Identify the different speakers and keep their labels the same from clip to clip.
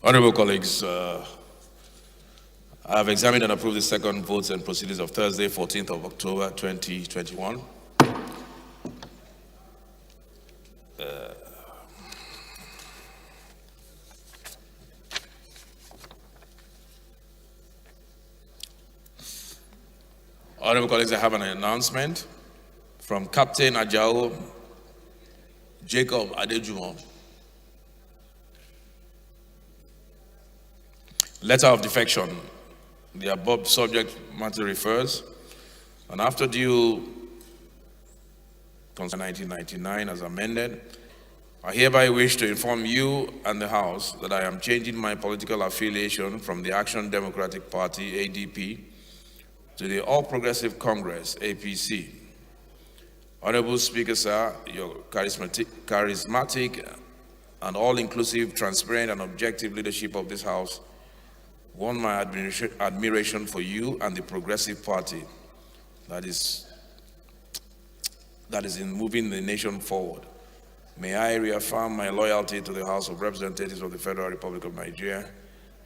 Speaker 1: Honorable colleagues, I have examined and approved the second votes and proceedings of Thursday, 14th of October, 2021. Honorable colleagues, I have an announcement from Captain Ajao Jacob Adejumo. Letter of defection. The above subject matter refers, and after due 1999 as amended, I hereby wish to inform you and the House that I am changing my political affiliation from the Action Democratic Party, ADP, to the All Progressive Congress, APC. Honorable Speaker, sir, your charismatic and all-inclusive, transparent and objective leadership of this House won my admiration for you and the Progressive Party that is in moving the nation forward. May I reaffirm my loyalty to the House of Representatives of the Federal Republic of Nigeria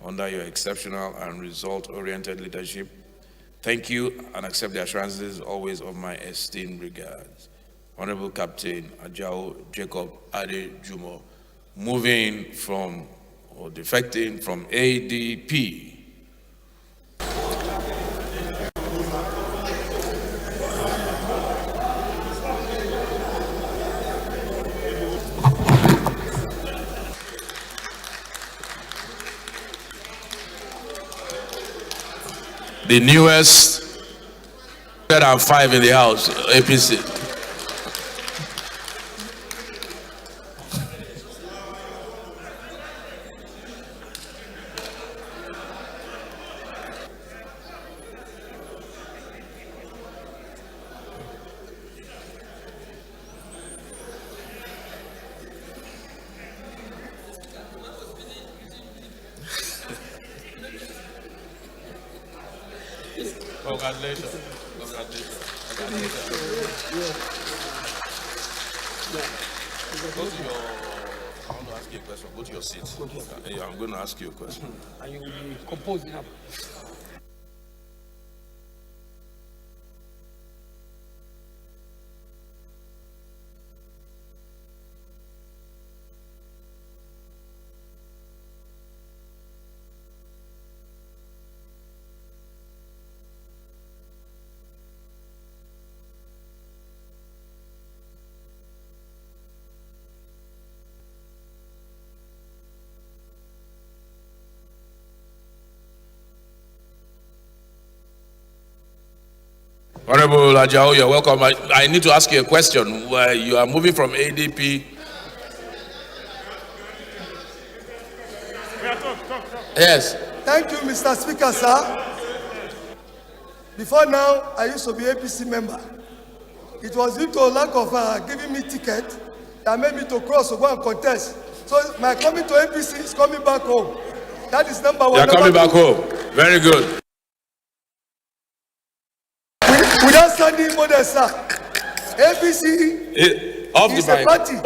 Speaker 1: under your exceptional and result-oriented leadership. Thank you, and accept the assurances always of my esteemed regards. Honorable Captain Ajao Jacob Adejumo, moving from or defecting from ADP. The newest 105 in the House, APC. Congratulations. Go to your, I want to ask you a question. Go to your seat. Yeah, I'm going to ask you a question.
Speaker 2: And you will be composing up.
Speaker 1: Honorable Ajao, you're welcome. I need to ask you a question. Where you are moving from ADP. Yes.
Speaker 3: Thank you, Mr. Speaker, sir. Before now, I used to be APC member. It was due to lack of giving me ticket that made me to cross to go and contest. So my coming to APC is coming back home. That is number one.
Speaker 1: You're coming back home. Very good.
Speaker 3: Without standing model, sir, APC is a party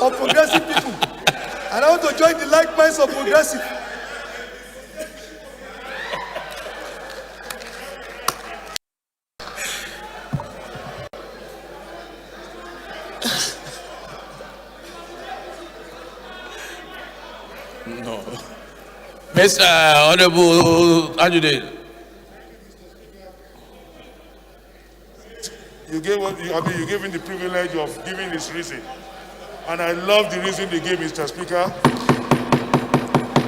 Speaker 3: of progressive people. And I want to join the like minds of progressive.
Speaker 1: No. Mr. Honorable Adjutant.
Speaker 4: You gave him the privilege of giving his reason. And I love the reason they gave, Mr. Speaker.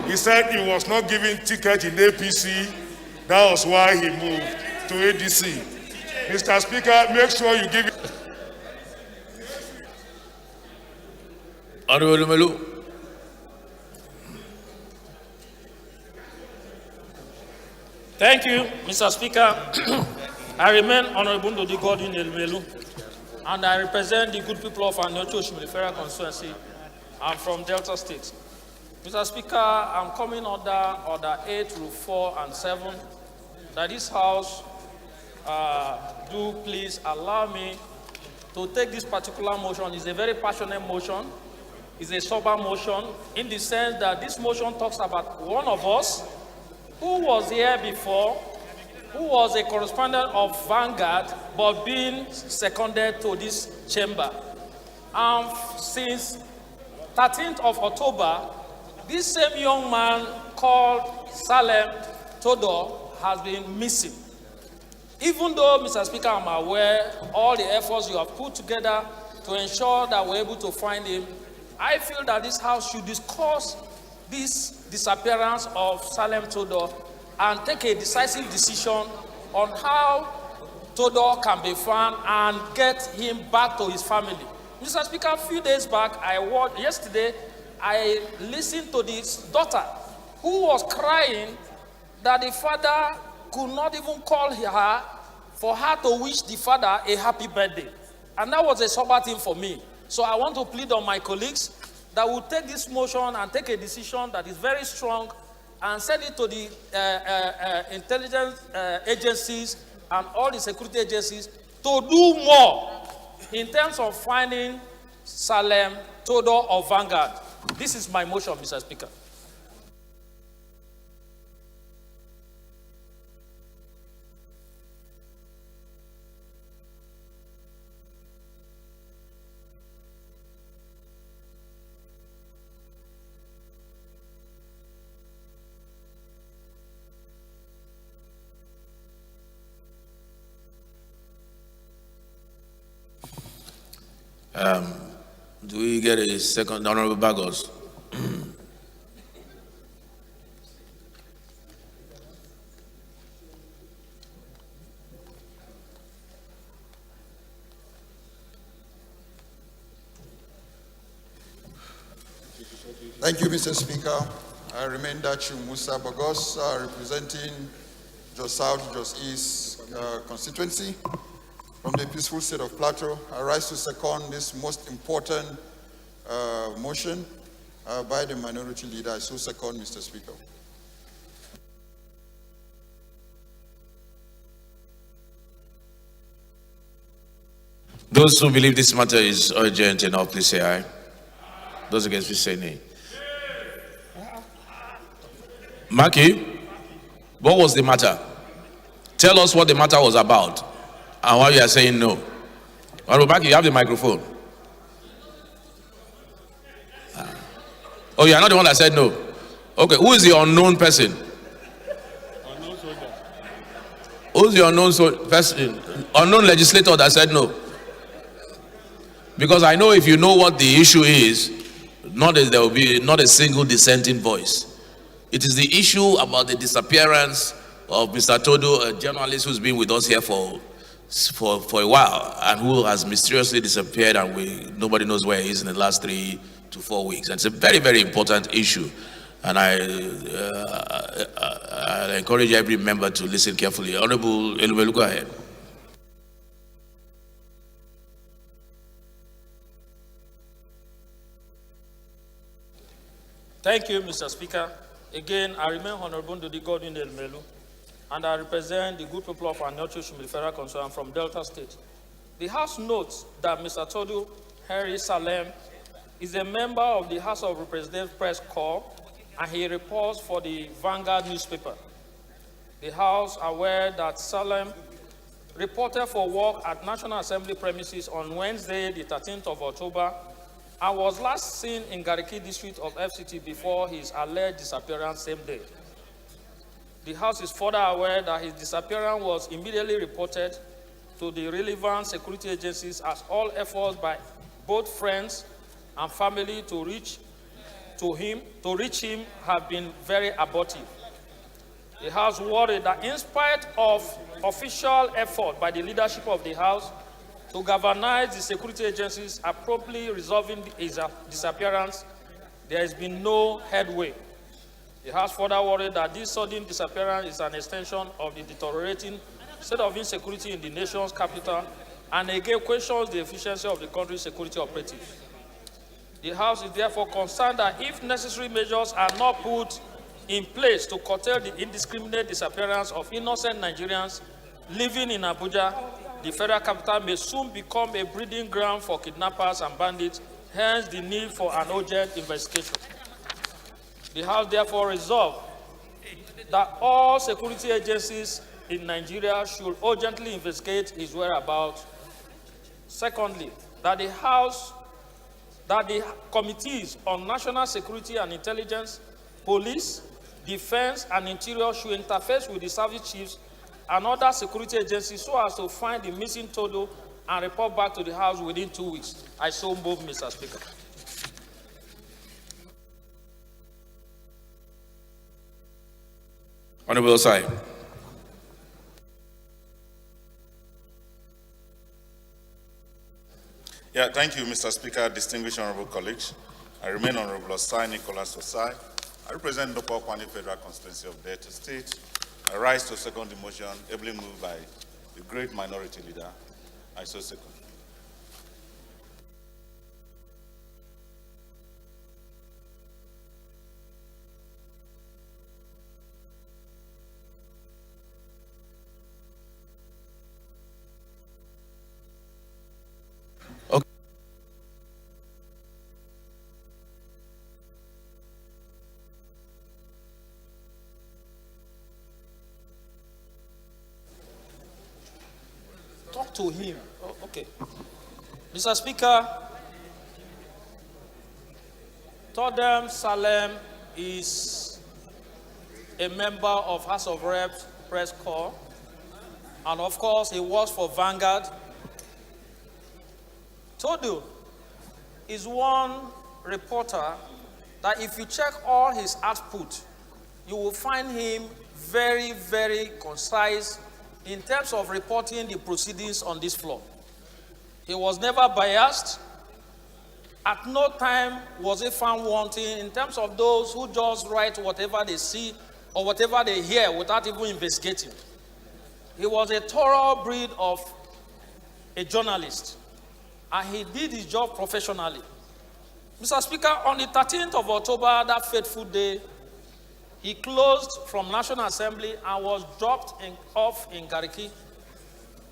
Speaker 4: He said he was not given ticket in APC. That was why he moved to ADC. Mr. Speaker, make sure you give it.
Speaker 1: Honorable Melu.
Speaker 2: Thank you, Mr. Speaker. I remain Honorable Ndodi Godwin Elmelu, and I represent the good people of Aniocho Oshimiri Federal Constituency. I'm from Delta State. Mr. Speaker, I'm coming order 8, Rule 4 and 7, that this House do please allow me to take this particular motion. It's a very passionate motion, is a sober motion in the sense that this motion talks about one of us who was here before, who was a correspondent of Vanguard, but being seconded to this chamber. Since 13th of October, this same young man called Salem Todo has been missing. Even though, Mr. Speaker, I'm aware all the efforts you have put together to ensure that we're able to find him, I feel that this House should discuss this disappearance of Salem Todo and take a decisive decision on how Todo can be found and get him back to his family. Mr. Speaker, a few days back, yesterday, I listened to this daughter who was crying that the father could not even call her for her to wish the father a happy birthday. And that was a sober thing for me. So I want to plead on my colleagues that will take this motion and take a decision that is very strong and send it to the intelligence agencies and all the security agencies to do more in terms of finding Salem Todo of Vanguard. This is my motion, Mr. Speaker.
Speaker 1: Do we get a second, Honorable Bagos?
Speaker 5: Thank you, Mr. Speaker. I remain Dachu Musa Bagos, representing Jos South, Jos East constituency from the peaceful state of Plateau. I rise to second this most important motion by the minority leader. I so second, Mr. Speaker.
Speaker 1: Those who believe this matter is urgent enough, please say aye. Those against, please say nay. Maki, what was the matter? Tell us what the matter was about and why you are saying no. Honorable Maki, you have the microphone. Oh, you are not the one that said no. Okay, who is the unknown person?
Speaker 6: Unknown soldier.
Speaker 1: Who's the unknown person? Unknown legislator that said no? Because I know if you know what the issue is, there will be not a single dissenting voice. It is the issue about the disappearance of Mr. Todo, a journalist who's been with us here for a while and who has mysteriously disappeared, and nobody knows where he is in the last 3 to 4 weeks. And it's a very, very important issue. And I encourage every member to listen carefully. Honorable Elubelu, go ahead.
Speaker 2: Thank you, Mr. Speaker. Again, I remain Honorable Ndudi Godwin Elmelu, and I represent the good people of Anyocho Shimilifera Concern from Delta State. The House notes that Mr. Todo Harry Salem is a member of the House of Representatives Press Corps, and he reports for the Vanguard newspaper. The House aware that Salem reported for work at National Assembly premises on Wednesday, the 13th of October, and was last seen in Gariki district of FCT before his alleged disappearance same day. The House is further aware that his disappearance was immediately reported to the relevant security agencies, as all efforts by both friends and family to reach him have been very abortive. The House worried that in spite of official effort by the leadership of the House to galvanize the security agencies appropriately resolving his disappearance, there has been no headway. The House further worried that this sudden disappearance is an extension of the deteriorating state of insecurity in the nation's capital, and again questions the efficiency of the country's security operatives. The House is therefore concerned that if necessary measures are not put in place to curtail the indiscriminate disappearance of innocent Nigerians living in Abuja, the federal capital may soon become a breeding ground for kidnappers and bandits hence the need for an urgent investigation. The House therefore resolved that all security agencies in Nigeria should urgently investigate his whereabouts. Secondly, that the committees on national security and intelligence, police, defense, and interior should interface with the service chiefs and other security agencies so as to find the missing Todo and report back to the House within 2 weeks. I so move, Mr. Speaker.
Speaker 1: Honorable Osai.
Speaker 7: Yeah, thank you, Mr. Speaker, distinguished honorable colleagues. I remain Honorable Osai Nicholas Osai. I represent the Pokwani Federal Constituency of Delta State. I rise to second the motion, ably moved by the great minority leader. I so second.
Speaker 2: Talk to him. Oh, okay. Mr. Speaker, Todem Salem is a member of House of Reps Press Corps, and of course, he works for Vanguard. Todo is one reporter that if you check all his output, you will find him very, very concise in terms of reporting the proceedings on this floor. He was never biased. At no time was he found wanting in terms of those who just write whatever they see or whatever they hear without even investigating. He was a thorough breed of a journalist, and he did his job professionally. Mr. Speaker, on the 13th of October, that fateful day, he closed from National Assembly and was dropped off in Gariki.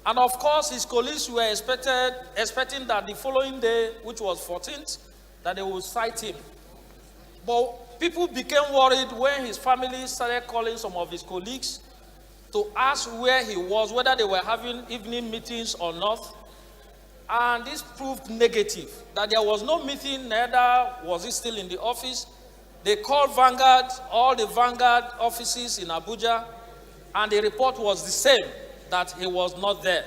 Speaker 2: And of course, his colleagues were expecting that the following day, which was 14th, that they would cite him. But people became worried when his family started calling some of his colleagues to ask where he was, whether they were having evening meetings or not. And this proved negative, that there was no meeting, neither was he still in the office. They called Vanguard, all the Vanguard offices in Abuja, and the report was the same, that he was not there.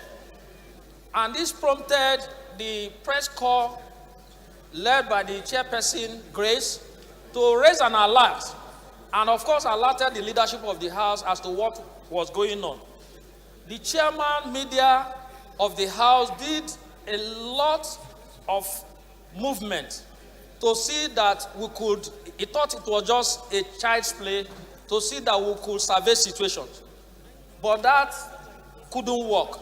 Speaker 2: And this prompted the press corps, led by the chairperson, Grace, to raise an alert, and of course alerted the leadership of the House as to what was going on. The chairman media of the House did a lot of movement to see that we could, he thought it was just a child's play, to see that we could survey situations. But that couldn't work.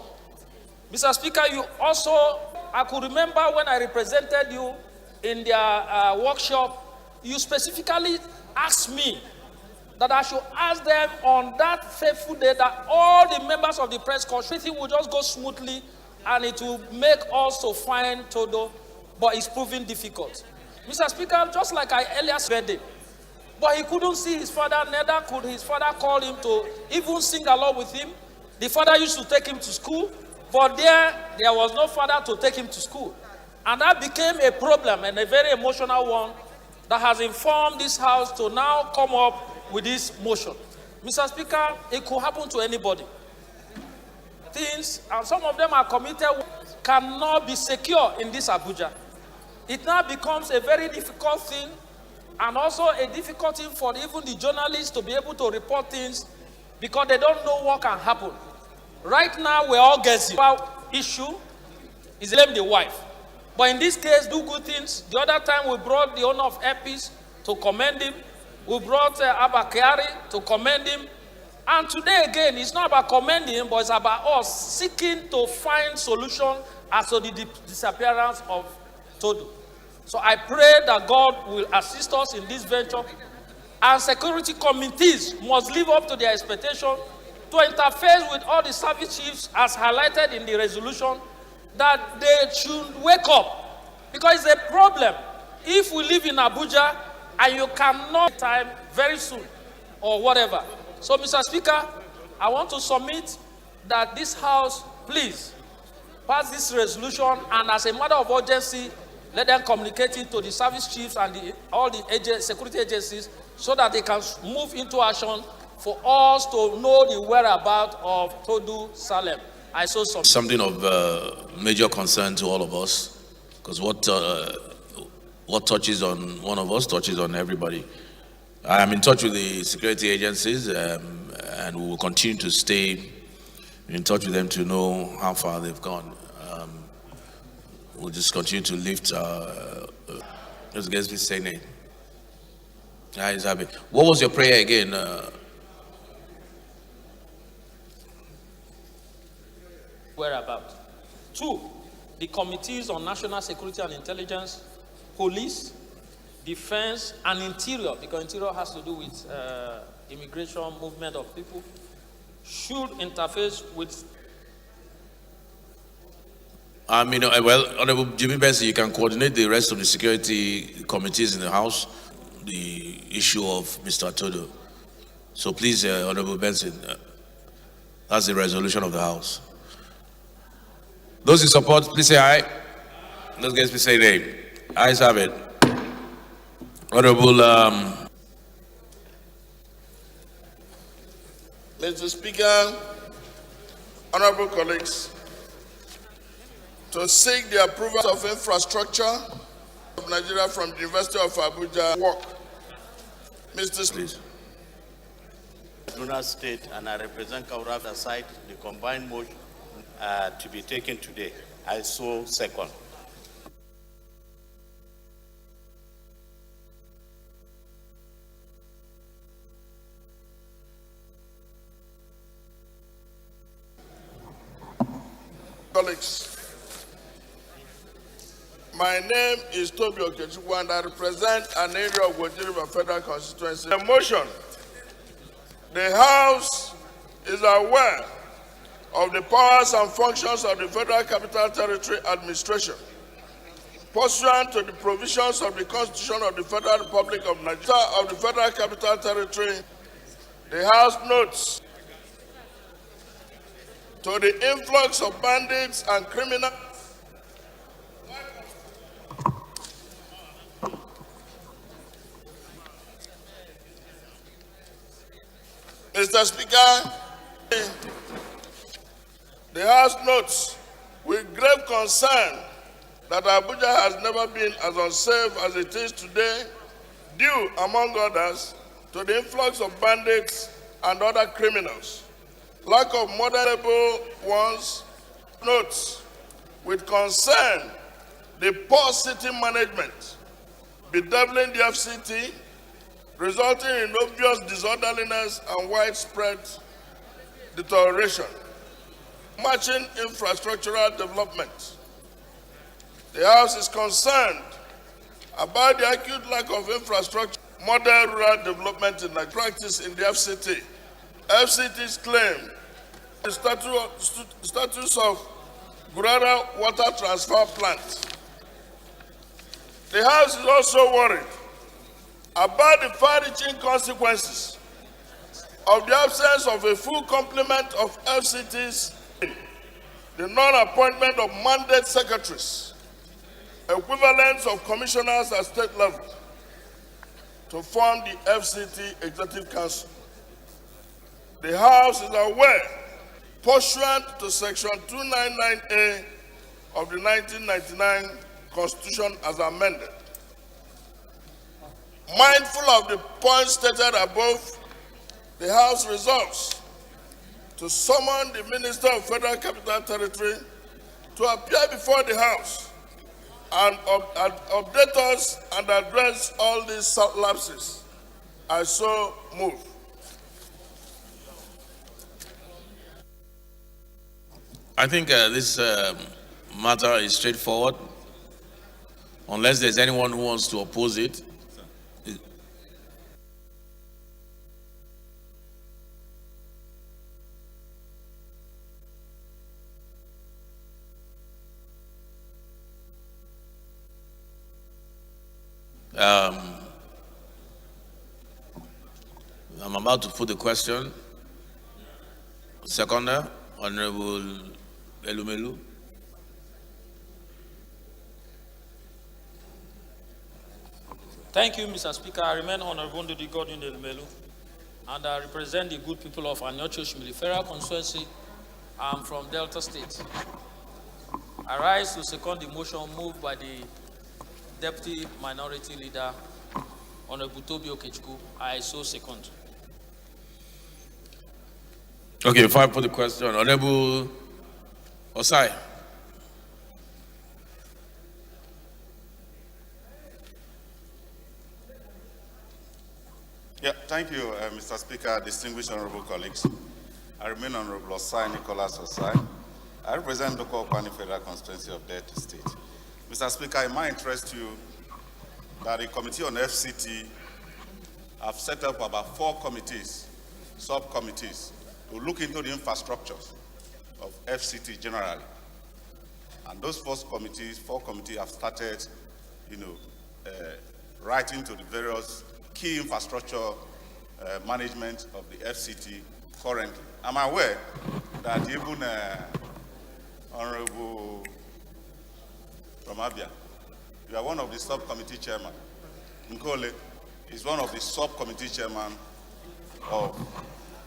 Speaker 2: Mr. Speaker, you also, I could remember when I represented you in their workshop, you specifically asked me that I should ask them on that fateful day that all the members of the press corps, everything will just go smoothly and it will make us to find Todo, but it's proving difficult. Mr. Speaker, just like I earlier said, but he couldn't see his father, neither could his father call him to even sing along with him. The father used to take him to school, but there was no father to take him to school. And that became a problem, and a very emotional one, that has informed this House to now come up with this motion. Mr. Speaker, it could happen to anybody. Things, and some of them are committed, cannot be secure in this Abuja. It now becomes a very difficult thing, and also a difficult thing for even the journalists to be able to report things because they don't know what can happen. Right now, we're all guessing about issue is blame the wife. But in this case, do good things. The other time, we brought the owner of Epis to commend him. We brought Abba Kyari to commend him. And today, again, it's not about commending him, but it's about us seeking to find solution as to the disappearance of Todo. So I pray that God will assist us in this venture, and security committees must live up to their expectation to interface with all the service chiefs as highlighted in the resolution, that they should wake up, because it's a problem if we live in Abuja and you cannot time very soon or whatever. So, Mr. Speaker, I want to submit that this House, please, pass this resolution, and as a matter of urgency, let them communicate it to the service chiefs and all the security agencies so that they can move into action for us to know the whereabouts of Todu Salem. I saw
Speaker 1: something of major concern to all of us, because what touches on one of us touches on everybody. I am in touch with the security agencies, and we will continue to stay in touch with them to know how far they've gone. We'll just continue to lift just against this Senate. What was your prayer again?
Speaker 2: Whereabouts. 2, the committees on national security and intelligence, police, defense, and interior, because interior has to do with immigration, movement of people, should interface with.
Speaker 1: Well, Honorable Jimmy Benson, you can coordinate the rest of the security committees in the House, the issue of Mr. Todo. So please, Honorable Benson, that's the resolution of the House. Those in support, please say aye. Those against, please say nay. Ayes have it. Honorable.
Speaker 8: Mr. Speaker, honorable colleagues, to seek the approval of infrastructure of Nigeria from the University of Abuja work. Mr. Speaker.
Speaker 6: Kaduna State, and I represent Kaura aside the combined motion to be taken today. I so second.
Speaker 8: Colleagues, my name is Toby Okechukwu, and I represent an area of Wojiriba Federal Constituency. The motion, the House is aware of the powers and functions of the Federal Capital Territory Administration. Pursuant to the provisions of the Constitution of the Federal Republic of Nigeria of the Federal Capital Territory, the House notes to the influx of bandits and criminals Mr. Speaker, the House notes with grave concern that Abuja has never been as unsafe as it is today, due, among others, to the influx of bandits and other criminals. Lack of moderable ones. Notes with concern the poor city management bedeviling the FCT, resulting in obvious disorderliness and widespread deterioration. Matching infrastructural development. The House is concerned about the acute lack of infrastructure, modern rural development in the practice in the FCT. FCT's claim the status of Gurara Water Transfer Plant. The House is also worried about the far-reaching consequences of the absence of a full complement of FCTs, the non-appointment of mandate secretaries, equivalents of commissioners at state level, to form the FCT Executive Council. The House is aware, pursuant to Section 299A of the 1999 Constitution as amended. Mindful of the points stated above, the House resolves to summon the Minister of Federal Capital Territory to appear before the House and update us and address all these lapses. I so move.
Speaker 1: I think this matter is straightforward. Unless there's anyone who wants to oppose it. I'm about to put the question. Seconder, Honorable Elumelu.
Speaker 2: Thank you, Mr. Speaker. I remain Honorable Ndudi Godwin Elumelu, and I represent the good people of Anyocho Oshimili Federal Constituency. I'm from Delta State. I rise to second the motion moved by the Deputy Minority Leader, Honorable Toby Okechukwu. I so second.
Speaker 1: Okay, before I put the question, Honorable Osai.
Speaker 7: Yeah, thank you, Mr. Speaker, distinguished honorable colleagues. I remain Honorable Osai Nicholas Osai. I represent the Okwani Federal Constituency of Delta State. Mr. Speaker, it might interest you that the Committee on FCT have set up about 4 committees, subcommittees, to look into the infrastructures of FCT generally. And those 4 committees have started, writing to the various key infrastructure management of the FCT currently. I'm aware that even Honorable from Abia, you are one of the subcommittee chairman. Nkole is one of the subcommittee chairman of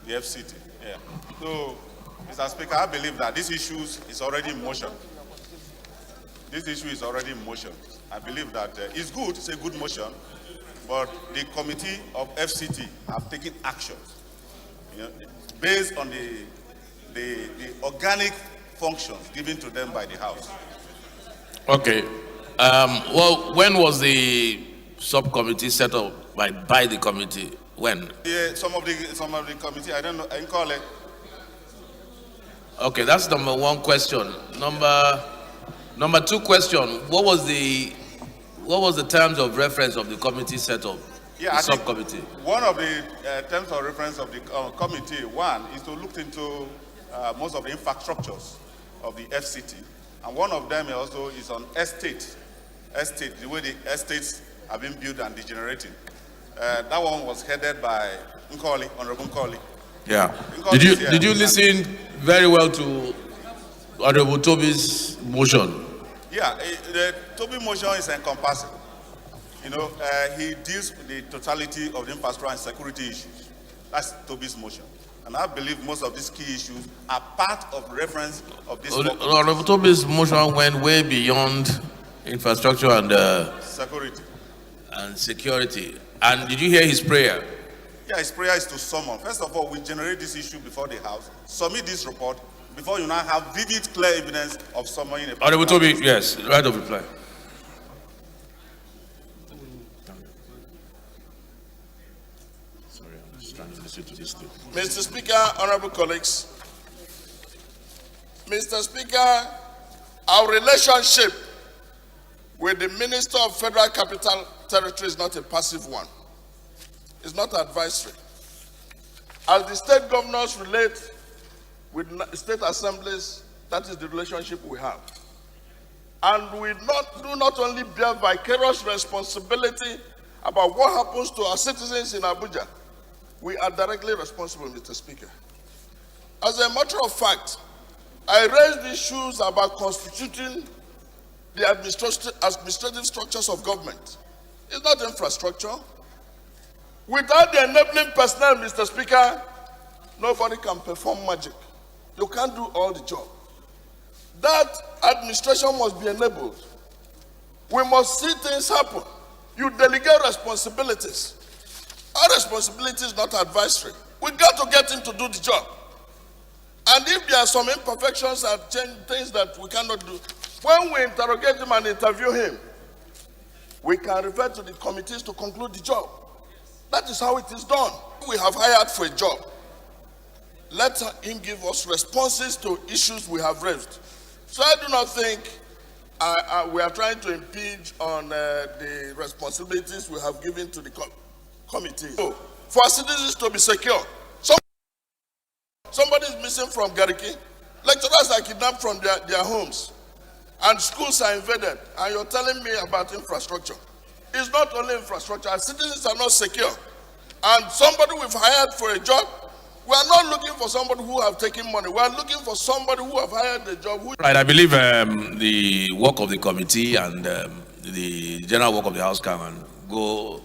Speaker 7: the FCT. Yeah. So, Mr. Speaker, I believe that this issue is already in motion. This issue is already in motion. I believe that it's good, it's a good motion, but the committee of FCT have taken action, based on the organic functions given to them by the House.
Speaker 1: Okay. Well, when was the subcommittee set up by the committee? When?
Speaker 7: Yeah, some of the committee, I don't know, I didn't call it.
Speaker 1: Okay, that's number 1 question. Number 2 question. What was the terms of reference of the committee set up?
Speaker 7: Yeah,
Speaker 1: the subcommittee.
Speaker 7: One of the terms of reference of the committee, one, is to look into most of the infrastructures of the FCT. And one of them also is on estate, the way the estates have been built and degenerating. That one was headed by Nkoli, Honorable Nkoli.
Speaker 1: Yeah. Did you listen very well to Honorable Toby's motion?
Speaker 7: Yeah, the Toby motion is encompassing. He deals with the totality of the infrastructure and security issues. That's Toby's motion. And I believe most of these key issues are part of reference of this.
Speaker 1: Honorable Toby's motion went way beyond infrastructure and security. And did you hear his prayer?
Speaker 7: Yeah, his prayer is to summon. First of all, we generate this issue before the House, submit this report, before you now have vivid, clear evidence of summoning a...
Speaker 1: Honorable Toby, yes, right of reply. Sorry, I'm just trying to listen to this too.
Speaker 8: Mr. Speaker, honorable colleagues, Mr. Speaker, our relationship with the Minister of Federal Capital Territory is not a passive one. It's not advisory. As the state governors relate with state assemblies, that is the relationship we have. And we do not only bear vicarious responsibility about what happens to our citizens in Abuja, we are directly responsible, Mr. Speaker. As a matter of fact, I raised issues about constituting the administrative structures of government. It's not infrastructure. Without the enabling personnel, Mr. Speaker, nobody can perform magic. You can't do all the job. That administration must be enabled. We must see things happen. You delegate responsibilities. Our responsibility is not advisory. We got to get him to do the job. And if there are some imperfections and things that we cannot do, when we interrogate him and interview him, we can refer to the committees to conclude the job. That is how it is done. We have hired for a job. Let him give us responses to issues we have raised. So I do not think we are trying to impinge on the responsibilities we have given to the committee. So, for our citizens to be secure, somebody is missing from Gariki. Lecturers are kidnapped from their homes. And schools are invaded. And you're telling me about infrastructure. is not only infrastructure. Our citizens are not secure. And somebody we've hired for a job, we are not looking for somebody who have taken money. We are looking for somebody who have hired the job.
Speaker 1: Right, I believe the work of the committee and the general work of the House can go.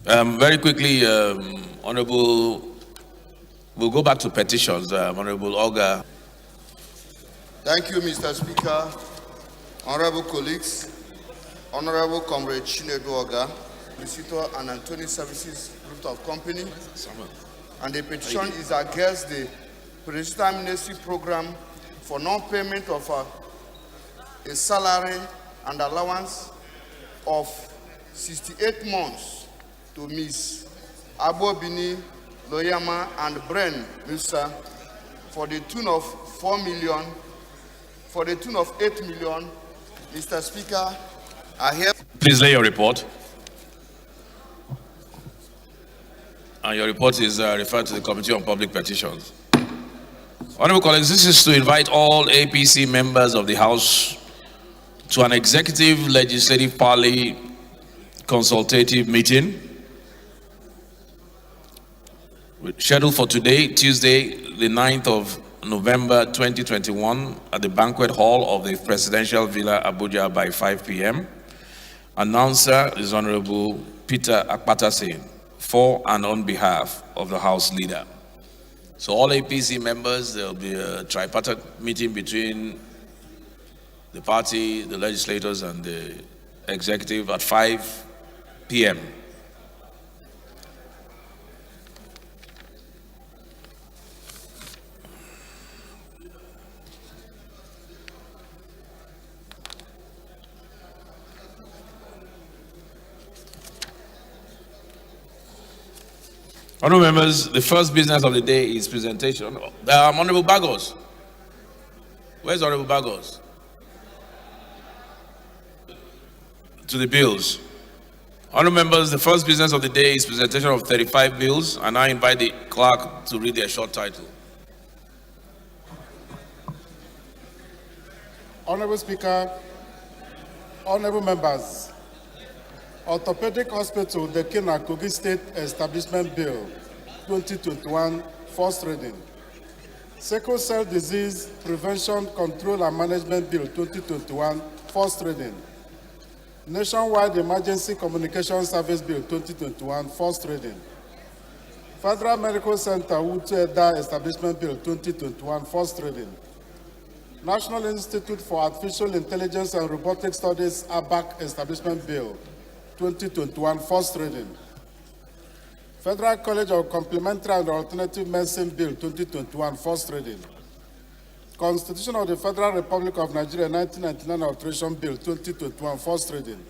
Speaker 1: Very quickly, Honorable, we'll go back to petitions. Honorable Oga.
Speaker 9: Thank you, Mr. Speaker. Honorable colleagues, Honorable Comrade Chinedu Oga, Solicitor and Attorney Services Group of Company, and the petition is against the Presidential Ministry Program for non-payment of a salary and allowance of 68 months to Ms. Abobini Loyama and Bren Musa for the tune of 4 million, for the tune of 8 million. Mr. Speaker, I have.
Speaker 1: Please lay your report. And your report is referred to the Committee on Public Petitions. Honorable colleagues, this is to invite all APC members of the House to an executive legislative parley consultative meeting scheduled for today, Tuesday, the 9th of November 2021 at the banquet hall of the Presidential Villa, Abuja by 5 p.m. Announcer is Honorable Peter Akpatase for and on behalf of the House Leader. So all APC members, there will be a tripartite meeting between the party, the legislators, and the executive at 5 p.m. Honourable members, the first business of the day is presentation. Honourable Bagos. Where's Honourable Bagos? To the bills. Honourable members, the first business of the day is presentation of 35 bills, and I invite the clerk to read their short title.
Speaker 10: Honourable Speaker, honourable members, Orthopedic Hospital, the Kena Kogi State Establishment Bill 2021, first reading. Sickle Cell Disease Prevention, Control and Management Bill 2021, first reading. Nationwide Emergency Communication Service Bill 2021, first reading. Federal Medical Center Utu-Eda Establishment Bill 2021, first reading. National Institute for Artificial Intelligence and Robotic Studies ABAC Establishment Bill 2021, first reading. Federal College of Complementary and Alternative Medicine Bill 2021, first reading. Constitution of the Federal Republic of Nigeria 1999 Alteration Bill 2021, first reading.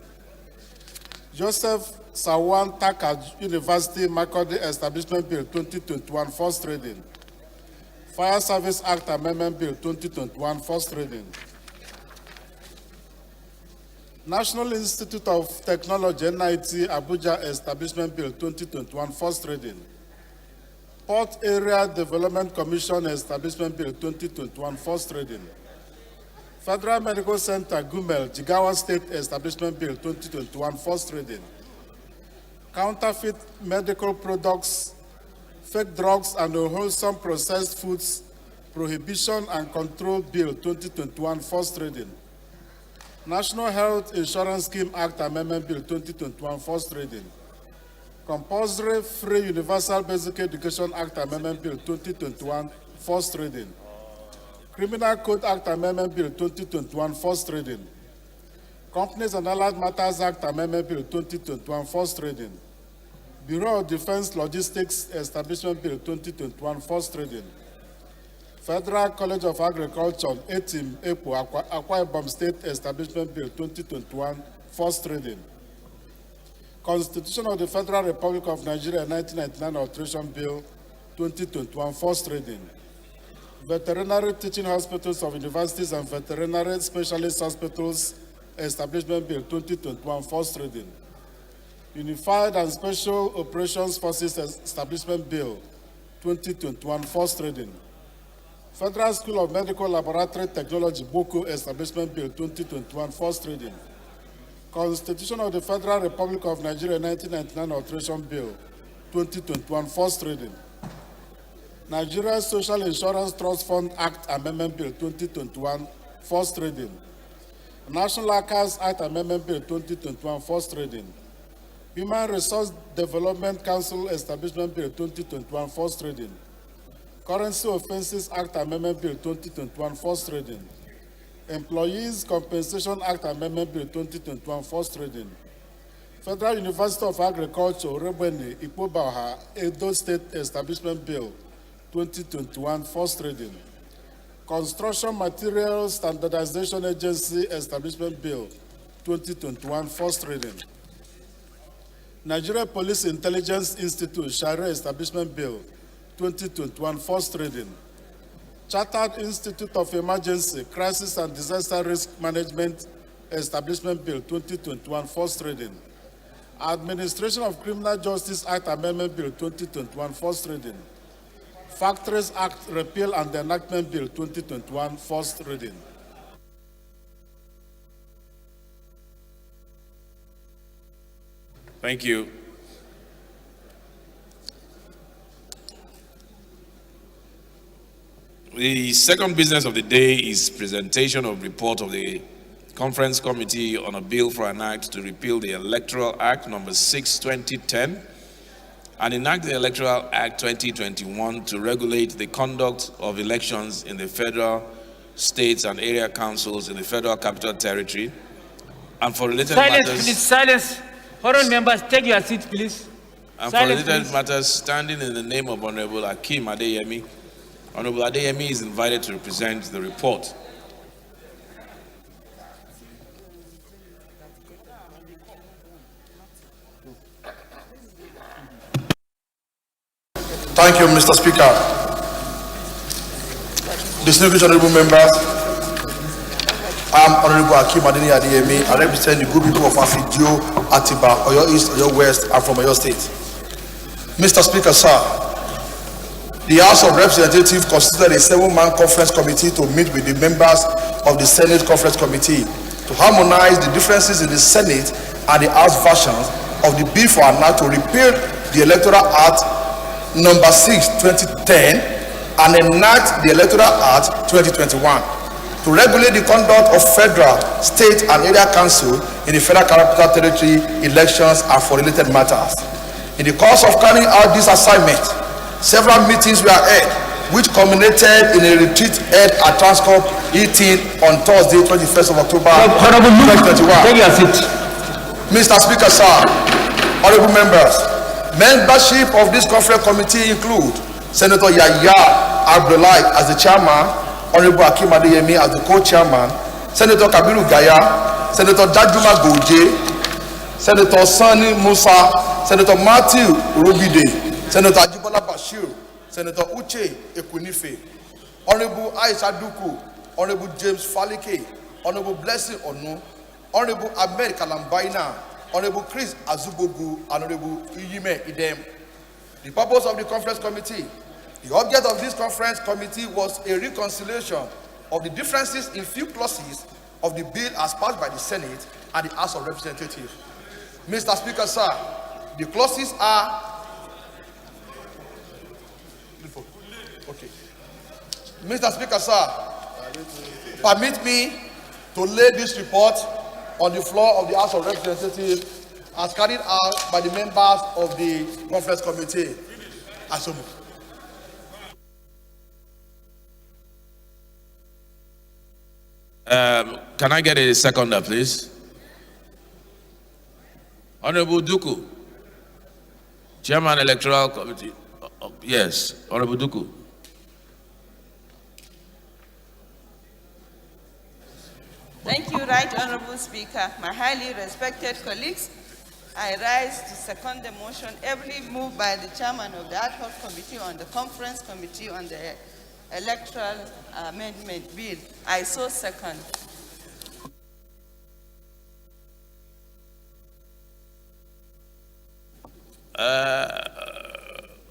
Speaker 10: Joseph Sawan Taka University Makurdi Establishment Bill 2021, first reading. Fire Service Act Amendment Bill 2021, first reading. National Institute of Technology NIT Abuja Establishment Bill 2021, first reading. Port Area Development Commission Establishment Bill 2021, first reading. Federal Medical Center Gumel Jigawa State Establishment Bill 2021, first reading. Counterfeit Medical Products, Fake Drugs and Unwholesome Processed Foods Prohibition and Control Bill 2021, first reading. National Health Insurance Scheme Act Amendment Bill 2021, first reading. Compulsory Free Universal Basic Education Act Amendment Bill 2021, first reading. Criminal Code Act Amendment Bill 2021, first reading. Companies and Allied Matters Act Amendment Bill 2021, first reading. Bureau of Defense Logistics Establishment Bill 2021, first reading. Federal College of Agriculture, ETIM, EPO, Akwa Ibom State Establishment Bill 2021, first reading. Constitution of the Federal Republic of Nigeria 1999 Alteration Bill 2021, first reading. Veterinary Teaching Hospitals of Universities and Veterinary Specialist Hospitals Establishment Bill 2021, first reading. Unified and Special Operations Forces Establishment Bill 2021, first reading. Federal School of Medical Laboratory Technology, Boko Establishment Bill 2021, first reading. Constitution of the Federal Republic of Nigeria 1999 Alteration Bill 2021, first reading. Nigeria Social Insurance Trust Fund Act Amendment Bill 2021, first reading. National Archives Act Amendment Bill 2021, first reading. Human Resource Development Council Establishment Bill 2021, first reading. Currency Offences Act Amendment Bill 2021, first reading. Employees Compensation Act Amendment Bill 2021, first reading. Federal University of Agriculture, Rebweni, Ipobaha, Edo State Establishment Bill 2021, first reading. Construction Materials Standardization Agency Establishment Bill 2021, first reading. Nigeria Police Intelligence Institute Sharia Establishment Bill 2021, first reading. Chartered Institute of Emergency, Crisis and Disaster Risk Management Establishment Bill 2021, first reading. Administration of Criminal Justice Act Amendment Bill 2021, first reading. Factories Act Repeal and Enactment Bill 2021, first reading.
Speaker 1: Thank you. The second business of the day is presentation of report of the Conference Committee on a bill for an act to repeal the Electoral Act number 6/2010 and enact the Electoral Act 2021 to regulate the conduct of elections in the federal, states, and area councils in the Federal Capital Territory and for related
Speaker 11: Silence,
Speaker 1: matters.
Speaker 11: please, silence. Hold on, members, take your seat, please.
Speaker 1: And
Speaker 11: Silence,
Speaker 1: for related
Speaker 11: please.
Speaker 1: matters, standing in the name of Honorable Akeem Adeyemi. Honorable Adeyemi is invited to represent the report.
Speaker 12: Thank you, Mr. Speaker. Distinguished honorable members, I'm Honorable Akeem Adeyemi. I represent the good people of Afidio, Atiba, Oyo East, Oyo West, and from Oyo State. Mr. Speaker, sir, the House of Representatives constituted a 7-man conference committee to meet with the members of the Senate Conference Committee to harmonize the differences in the Senate and the House versions of the bill for an act to repeal the Electoral Act number 6/2010 and enact the Electoral Act 2021 to regulate the conduct of federal, state, and area council in the Federal Capital Territory elections and for related matters. In the course of carrying out this assignment, several meetings were held, which culminated in a retreat held at Transcorp 18 on Thursday, 21st of October, 2021.
Speaker 11: Take your seat.
Speaker 12: Mr. Speaker, sir, honorable members, membership of this conference committee include Senator Yahya Abdullahi as the chairman, Honorable Akeem Adeyemi as the co-chairman, Senator Kabiru Gaya, Senator Dajuma Goje, Senator Sani Musa, Senator Matthew Rubide, Senator Ajibola Bashir, Senator Uche Ekwunife, Honorable Aisha Duku, Honorable James Falike, Honorable Blessing Onu, Honorable Ahmed Kalambaina, Honorable Chris Azubogu, Honorable Iyime Idem. The purpose of the conference committee. The object of this conference committee was a reconciliation of the differences in few clauses of the bill as passed by the Senate and the House of Representatives. Mr. Speaker, sir, the clauses are okay. Mr. Speaker, sir, permit me to lay this report on the floor of the House of Representatives as carried out by the members of the conference committee. Asomu.
Speaker 1: Can I get a seconder, please? Honorable Duku, Chairman Electoral Committee. Yes, Honorable Duku.
Speaker 13: Thank you, Right Honorable Speaker. My highly respected colleagues, I rise to second the motion ably moved by the chairman of the Ad hoc Committee on the Conference Committee on the Electoral Amendment Bill. I so second.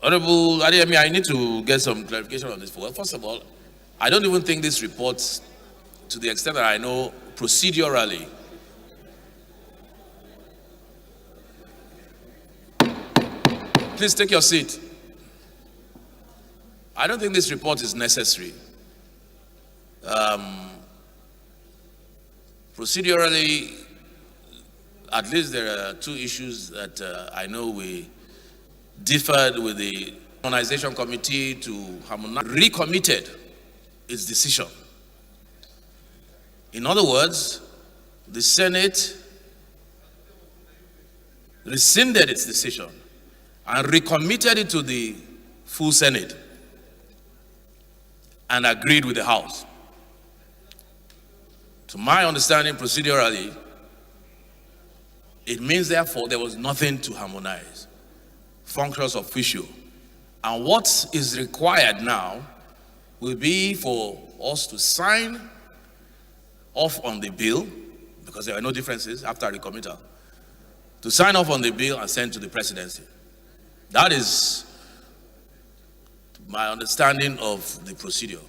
Speaker 1: Honorable Adeyemi, I need to get some clarification on this. Well, first of all, I don't even think this report, to the extent that I know procedurally, please take your seat. I don't think this report is necessary. Procedurally, at least there are two issues that I know we differed with the Harmonization Committee to harmonize, recommitted its decision. In other words, the Senate rescinded its decision and recommitted it to the full Senate and agreed with the House. To my understanding, procedurally, it means therefore there was nothing to harmonize. Functions official. And what is required now will be for us to sign off on the bill, because there are no differences after recommittal, to sign off on the bill and send to the presidency. That is my understanding of the procedure.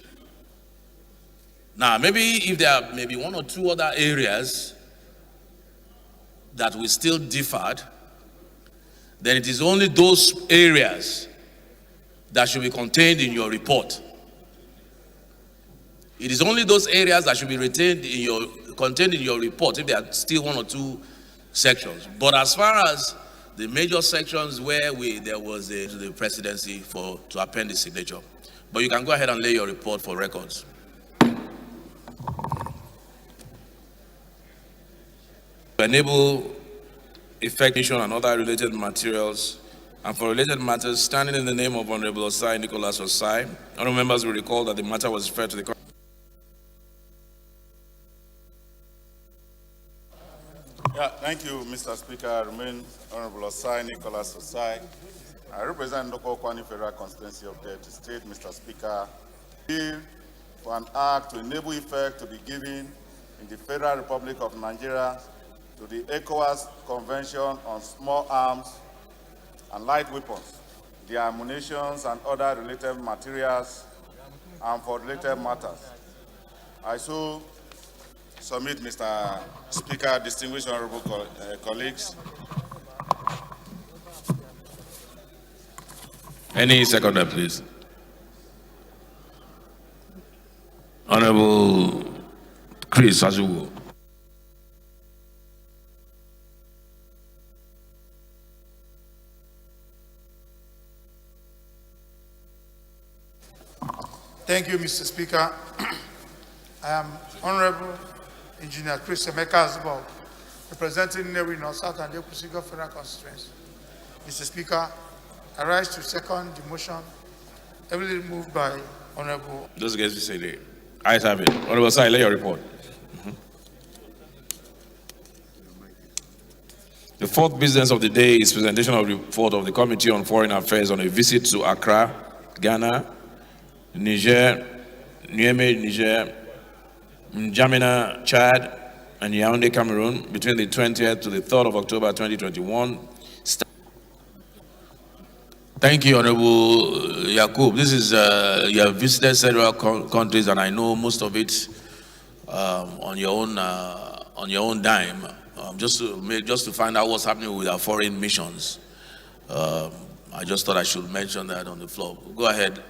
Speaker 1: Now, maybe if there are maybe one or two other areas that we still differed, then it is only those areas that should be contained in your report. It is only those areas that should be contained in your report if there are still one or two sections. But as far as the major sections where there was the presidency to append the signature. But you can go ahead and lay your report for records. To enable effectuation and other related materials, and for related matters, standing in the name of Honorable Osai Nicholas Osai, honorable members will recall that the matter was referred to the
Speaker 7: Thank you, Mr. Speaker. I remain Honorable Osai Nicholas Osai. I represent Ndoko Kwani Federal Constituency of Delta State, Mr. Speaker. Bill for an act to enable effect to be given in the Federal Republic of Nigeria to the ECOWAS Convention on Small Arms and Light Weapons, their ammunitions and other related materials, and for related matters. I so submit, Mr. Speaker, distinguished honorable colleagues.
Speaker 1: Any seconder, please. Honorable Chris Azuwo.
Speaker 10: Thank you, Mr. Speaker. I am Honorable Engineer Chris Emeka Azubo, representing Nnewi North South and Ekusigo Federal Constituency. Mr. Speaker, I rise to second the motion heavily moved by Honorable.
Speaker 1: Those guys will say the ayes have it. Honorable Sai, lay your report. The fourth business of the day is presentation of the report of the Committee on Foreign Affairs on a visit to Accra, Ghana, Niger, Niamey, Niger, N'Djamena, Chad, and Yaoundé, Cameroon, between the 20th to the 3rd of October 2021. Thank you, Honorable Yakub. This is, you have visited several countries, and I know most of it on your own dime, just to find out what's happening with our foreign missions. I just thought I should mention that on the floor. Go ahead.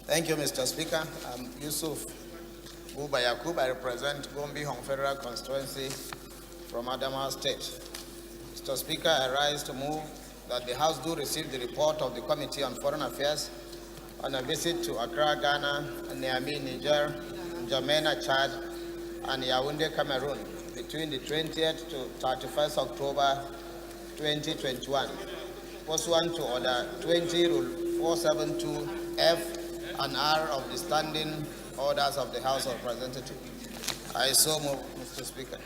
Speaker 14: Thank you, Mr. Speaker. I'm Yusuf Buba Yakub. I represent Gombe Hong Federal Constituency from Adamawa State. Mr. Speaker, I rise to move that the House do receive the report of the Committee on Foreign Affairs on a visit to Accra, Ghana, Niamey, Niger, N'Djamena, Chad, and Yaoundé, Cameroon, between the 20th to 31st October 2021, pursuant to Order 20, Rule 472, F and R of the Standing Orders of the House of Representatives. I so move, Mr. Speaker.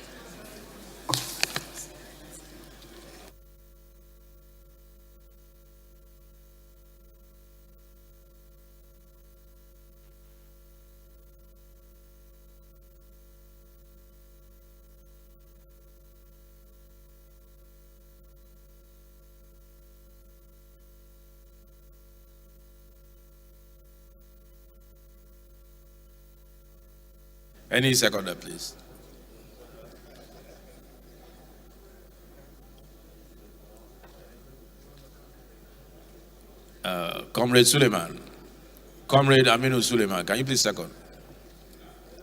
Speaker 1: Any seconder, please. Comrade Suleiman. Comrade Aminu Suleiman, can you please second?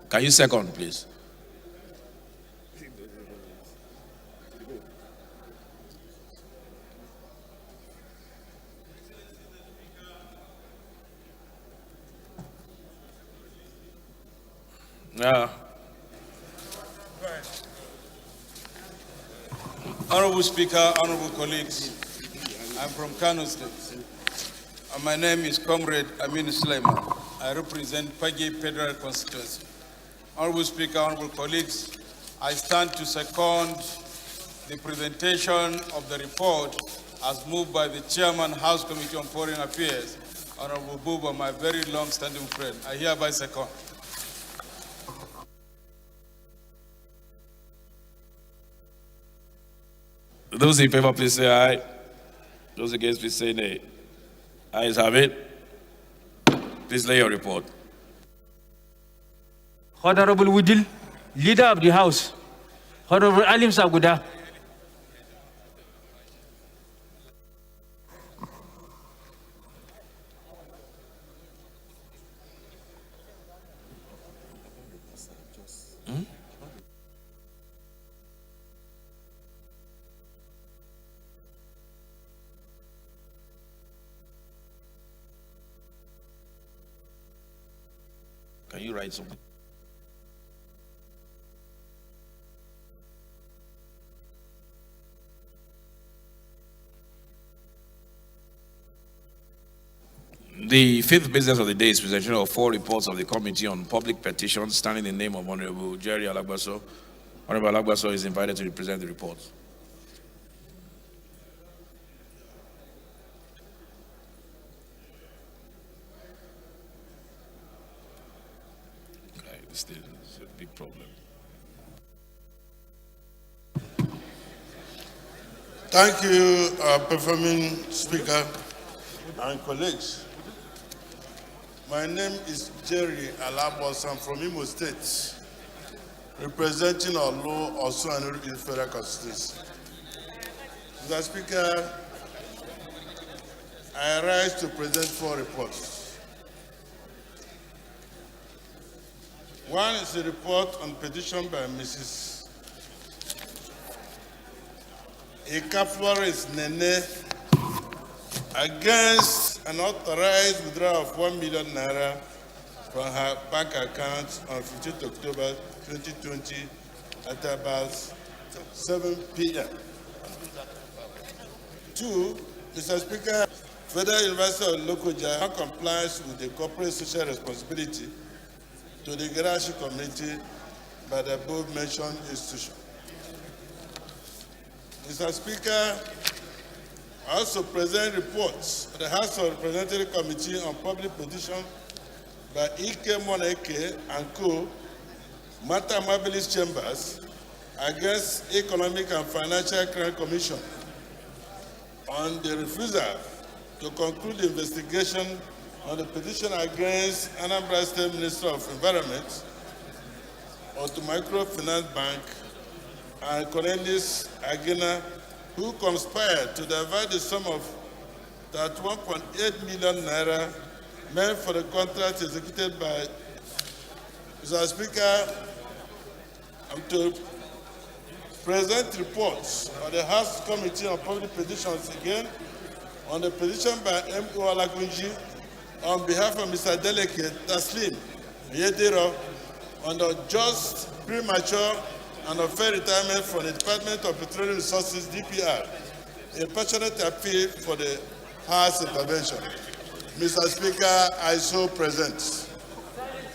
Speaker 1: Can you second, please?
Speaker 15: Honorable Speaker, honorable colleagues, I'm from Kano State. And my name is Comrade Amin Suleiman. I represent Pagi Federal Constituency. Honorable Speaker, honorable colleagues, I stand to second the presentation of the report as moved by the Chairman, House Committee on Foreign Affairs, Honorable Buba, my very long-standing friend. I hereby second.
Speaker 1: Those in favor, please say aye. Those against, please say nay. Ayes have it. Please lay your report.
Speaker 11: Honorable Wudil, Leader of the House, Honorable Alim Saguda.
Speaker 1: Can you write something? The fifth business of the day is presentation of 4 reports of the Committee on Public Petitions, standing in the name of Honorable Jerry Alagbaso. Honorable Alagbaso is invited to present the reports. Okay, this is a big problem.
Speaker 4: Thank you, performing speaker and colleagues. My name is Jerry Alabos. I'm from Imo State, representing Olu Osuanu in Federal Constituency. Mr. Speaker, I rise to present 4 reports. One is a report on petition by Mrs. Eka Flores Nene against an authorized withdrawal of 1 million naira from her bank account on 15th October 2020 at about 7 p.m. 2, Mr. Speaker, Federal University of Lokoja complies with the corporate social responsibility to the Gerashi community by the above-mentioned institution. Mr. Speaker, I also present reports of the House of Representatives Committee on Public Petition by Ike Moneke and Co. Mata Mabilis Chambers against Economic and Financial Crime Commission on the refusal to conclude the investigation on the petition against Anambra State Minister of Environment, Otu Microfinance Bank, and Cornelius Agena, who conspired to divert the sum of 31.8 million naira meant for the contract executed by Mr. Speaker. I'm to present reports of the House Committee on Public Petitions again on the petition by M.O. Alagunji on behalf of Mr. Delegate Taslim Yediro on the just, premature, and unfair retirement from the Department of Petroleum Resources, DPR, a passionate appeal for the House intervention. Mr. Speaker, I so present.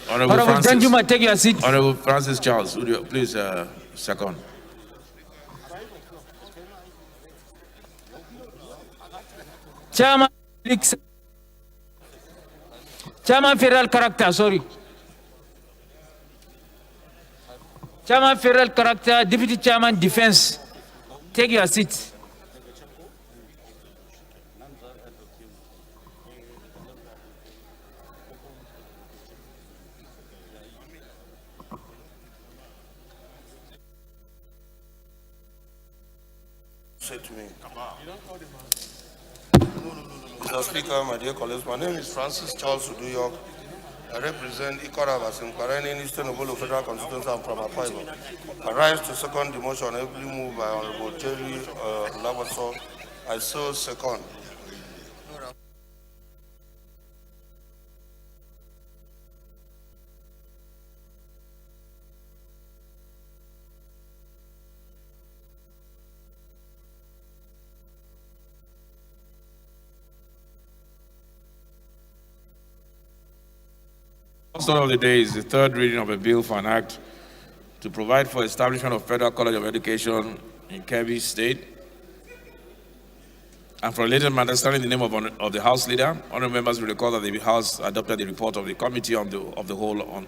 Speaker 1: Honorable Francis,
Speaker 11: Danjuma, take your seat.
Speaker 1: Honorable Francis Charles, would you please second?
Speaker 11: Chairman, Chairman Federal Character, sorry. Chairman Federal Character, Deputy Chairman Defense, take your seat.
Speaker 16: say to me. Mr. Speaker, my dear colleagues, my name is Francis Charles Uduyok. I represent Ikora Basim Eastern Obolo Federal Constituency. I'm from Akwa Ibom. I rise to second the motion ably moved by Honorable Jerry Labaso. I so second.
Speaker 1: First order of the day is the third reading of a bill for an act to provide for establishment of Federal College of Education in Kebbi State. And for related matters, standing in the name of the House Leader, honorable members will recall that the House adopted the report of the Committee of the Whole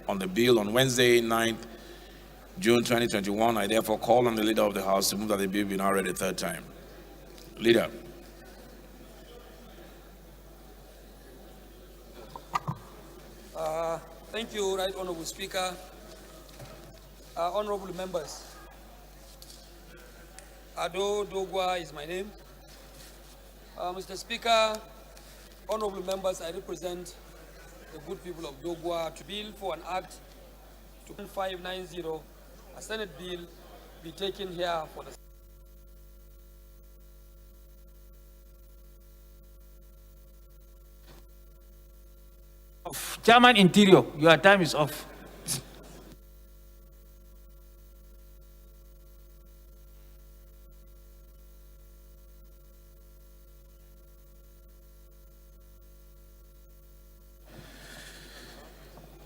Speaker 1: on the bill on Wednesday, 9th June 2021. I therefore call on the Leader of the House to move that the bill be now read a third time. Leader.
Speaker 17: Thank you, Right Honorable Speaker. Honorable members, Ado Dogwa is my name. Mr. Speaker, honorable members, I represent the good people of Dogwa to bill for an act to 590, a Senate bill be taken here for the
Speaker 11: Chairman Interior, your time is off.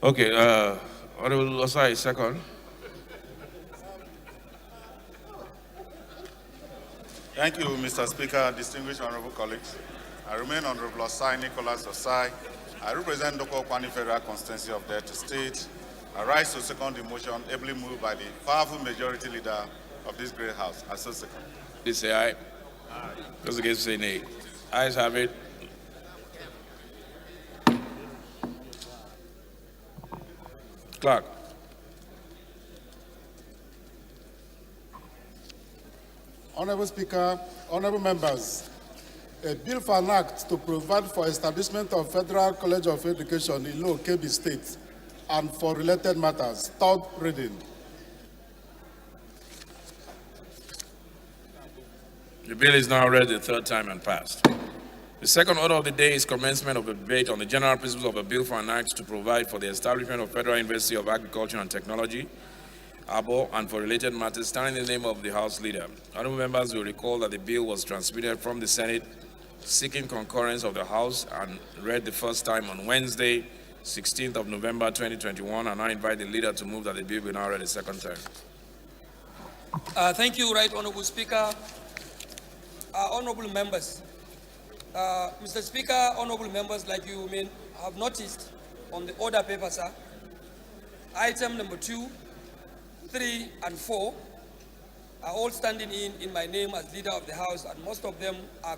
Speaker 1: Okay, Honorable Osai, second.
Speaker 7: Thank you, Mr. Speaker, distinguished honorable colleagues. I remain Honorable Osai Nicholas Osai. I represent Doko Kwani Federal Constituency of Delta State. I rise to second the motion ably moved by the powerful majority leader of this great house. I so second.
Speaker 1: Please say aye. Those against say nay. Ayes have it. Clerk.
Speaker 10: Honorable Speaker, honorable members, a bill for an act to provide for establishment of Federal College of Education in Ilo Kebbi State and for related matters. Third reading.
Speaker 1: The bill is now read the third time and passed. The second order of the day is commencement of a debate on the general principles of a bill for an act to provide for the establishment of Federal University of Agriculture and Technology, ABO, and for related matters, standing in the name of the House Leader. Honorable members will recall that the bill was transmitted from the Senate seeking concurrence of the House and read the first time on Wednesday, 16th of November 2021, and I invite the Leader to move that the bill be now read a second time.
Speaker 17: Thank you, Right Honorable Speaker. Honorable members, Mr. Speaker, honorable members, like you may have noticed on the order paper, sir, item number 2, 3, and 4 are all standing in my name as Leader of the House, and most of them are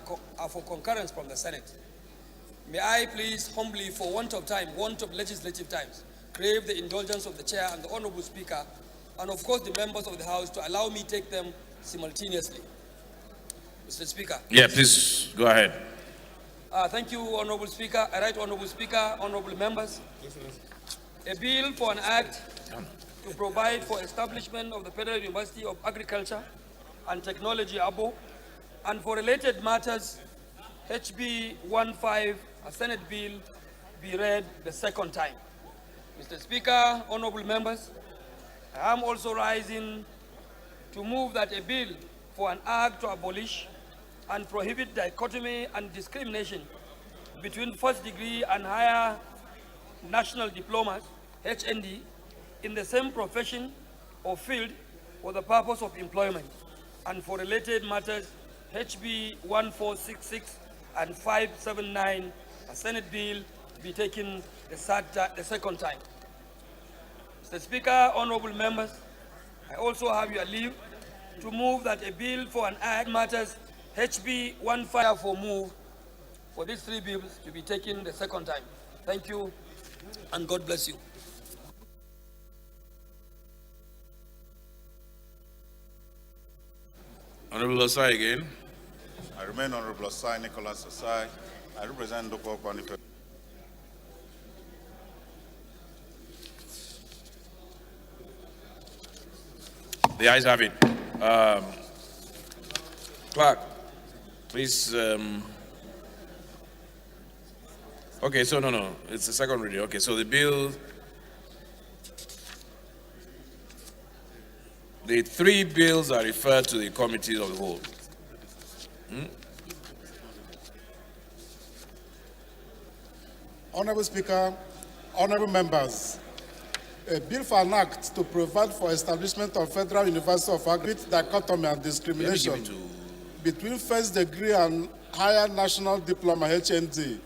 Speaker 17: for concurrence from the Senate. May I please humbly, for want of legislative times, crave the indulgence of the Chair and the Honorable Speaker, and of course the members of the House, to allow me take them simultaneously. Mr. Speaker.
Speaker 1: Yeah, please go ahead.
Speaker 17: Thank you, Honorable Speaker. Right Honorable Speaker, honorable members. A bill for an act to provide for establishment of the Federal University of Agriculture and Technology, ABO, and for related matters, HB 15, a Senate bill, be read the second time. Mr. Speaker, honorable members, I am also rising to move that a bill for an act to abolish and prohibit dichotomy and discrimination between first degree and higher national diplomas, HND, in the same profession or field for the purpose of employment, and for related matters, HB 1466 and 579, a Senate bill, be taken the second time. Mr. Speaker, honorable members, I also have your leave to move that a bill for an act matters HB 15 for move for these three bills to be taken the second time. Thank you, and God bless you.
Speaker 1: Honorable Osai again.
Speaker 7: I remain Honorable Osai Nicholas Osai. I represent Doko Kwani Federal.
Speaker 1: The ayes have it. Clerk, please. Okay, so no, it's the second reading. Okay, so the bill, the three bills are referred to the committees of the whole.
Speaker 10: Honorable Speaker, honorable members, a bill for an act to provide for establishment of Federal University of Agriculture with dichotomy and discrimination between first degree and higher national diploma HND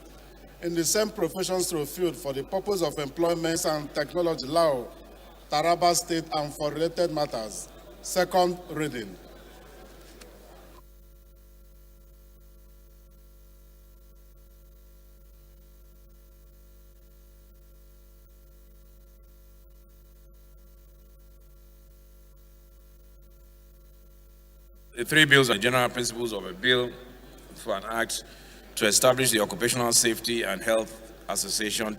Speaker 10: in the same professions or field for the purpose of employment and technology law, Taraba State, and for related matters. Second reading.
Speaker 1: The three bills are general principles of a bill for an act to establish the Occupational Safety and Health Association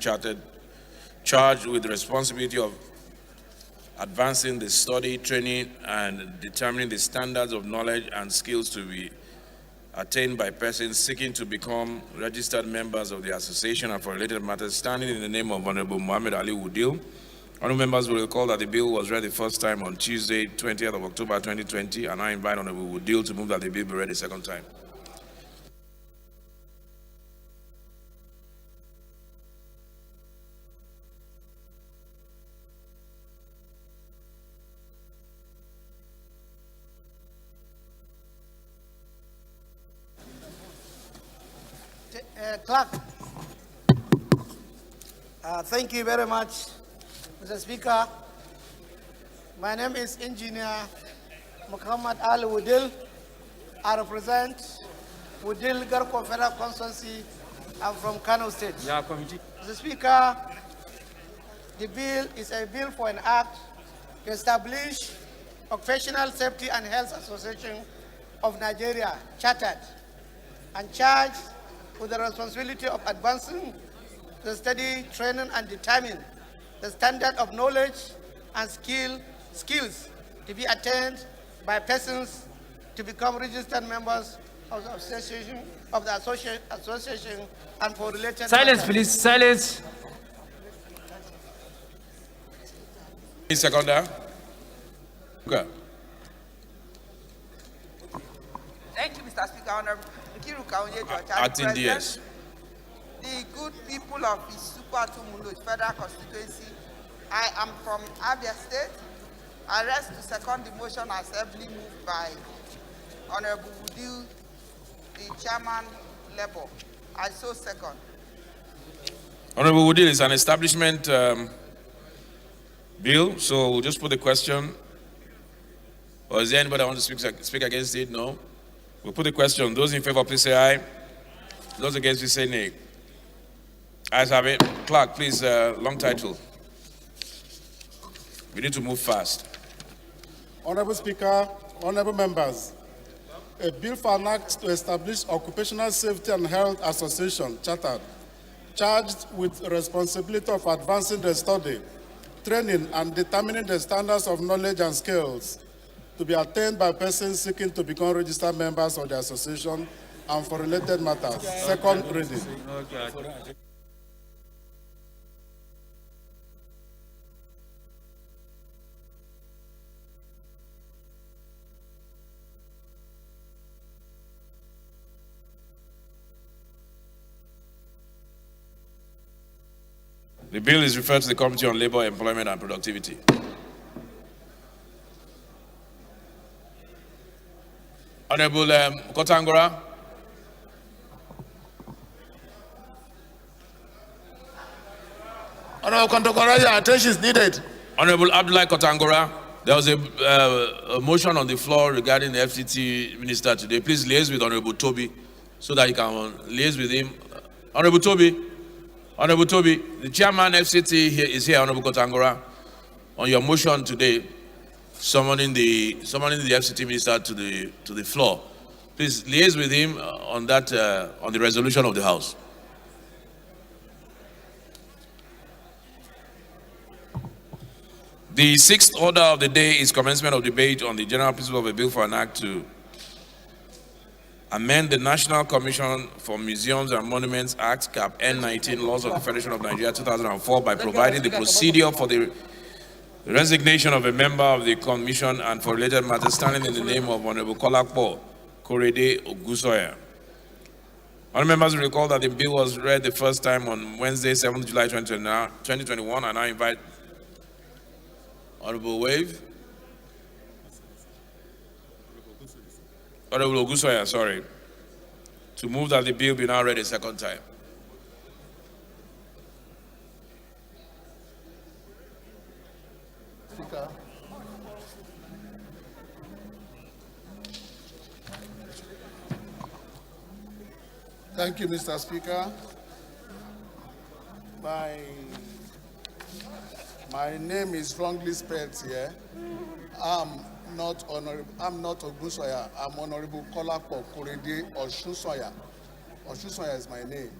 Speaker 1: charged with the responsibility of advancing the study, training, and determining the standards of knowledge and skills to be attained by persons seeking to become registered members of the association and for related matters, standing in the name of Honorable Muhammad Ali Wudil. Honorable members will recall that the bill was read the first time on Tuesday, 20th of October 2020, and I invite Honorable Wudil to move that the bill be read the second time.
Speaker 18: Clerk, thank you very much, Mr. Speaker. My name is Engineer Muhammad Ali Wudil. I represent Wudil Garko Federal Constituency. I'm from Kano State. Mr. Speaker, the bill is a bill for an act to establish Occupational Safety and Health Association of Nigeria, chartered and charged with the responsibility of advancing the study, training, and determine the standard of knowledge and skills to be attained by persons to become registered members of the association and for related
Speaker 11: Silence,
Speaker 18: matters.
Speaker 11: please. Silence.
Speaker 1: Seconder. Okay.
Speaker 13: Thank you, Mr. Speaker. Honorable Nkiru Kaunye George.
Speaker 1: Acting DS.
Speaker 13: The good people of Isuku Atumundo Federal Constituency. I am from Abia State. I rest to second the motion as ably moved by Honorable Wudil, the Chairman Labour. I so second.
Speaker 1: Honorable Wudil, is an establishment bill, so we'll just put the question. Or is there anybody that wants to speak against it? No. We'll put the question. Those in favor, please say aye. Those against, please say nay. Ayes have it. Clerk, please, long title. We need to move fast.
Speaker 10: Honorable Speaker, honorable members, a bill for an act to establish Occupational Safety and Health Association, chartered, charged with responsibility of advancing the study, training, and determining the standards of knowledge and skills to be attained by persons seeking to become registered members of the association and for related matters. Second reading.
Speaker 1: The bill is referred to the Committee on Labor, Employment and Productivity. Honorable Kotangora.
Speaker 12: Honorable Kotangora, your attention is needed.
Speaker 1: Honorable Abdullahi Kotangora, there was a motion on the floor regarding the FCT minister today. Please liaise with Honorable Toby so that you can liaise with him. Honorable Toby, the chairman FCT is here, Honorable Kotangora, on your motion today. summoning the FCT minister to the floor. Please liaise with him on that on the resolution of the House. The sixth order of the day is commencement of debate on the general principle of a bill for an act to amend the National Commission for Museums and Monuments Act, Cap N19, Laws of the Federation of Nigeria 2004 by providing the procedure for the resignation of a member of the commission and for related matters standing in the name of Honorable Kolakpo Korede Ogusoya. Honorable members will recall that the bill was read the first time on Wednesday, 7th July 2021, and I invite Honorable Ogusoya, sorry, to move that the bill be now read a second time.
Speaker 10: Speaker. Thank you, Mr. Speaker. My name is wrongly spelled here. I'm not Ogusoya. I'm Honorable Kolakpo Korede Osunsoya. Osunsoya is my name.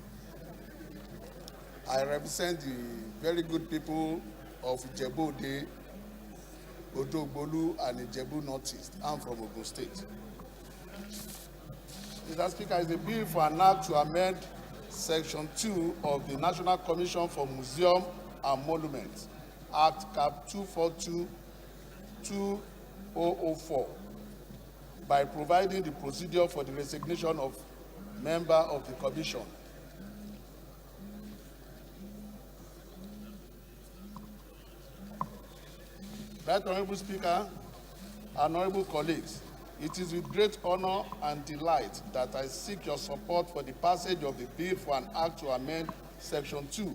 Speaker 10: I represent the very good people of Ijebu-Ode, Odogbolu, and Ijebu Northeast. I'm from Ogun State. Mr. Speaker, is a bill for an act to amend Section 2 of the National Commission for Museum and Monuments Act, Cap 242/2004, by providing the procedure for the resignation of member of the commission. Right Honorable Speaker, and honorable colleagues, it is with great honor and delight that I seek your support for the passage of the bill for an act to amend Section 2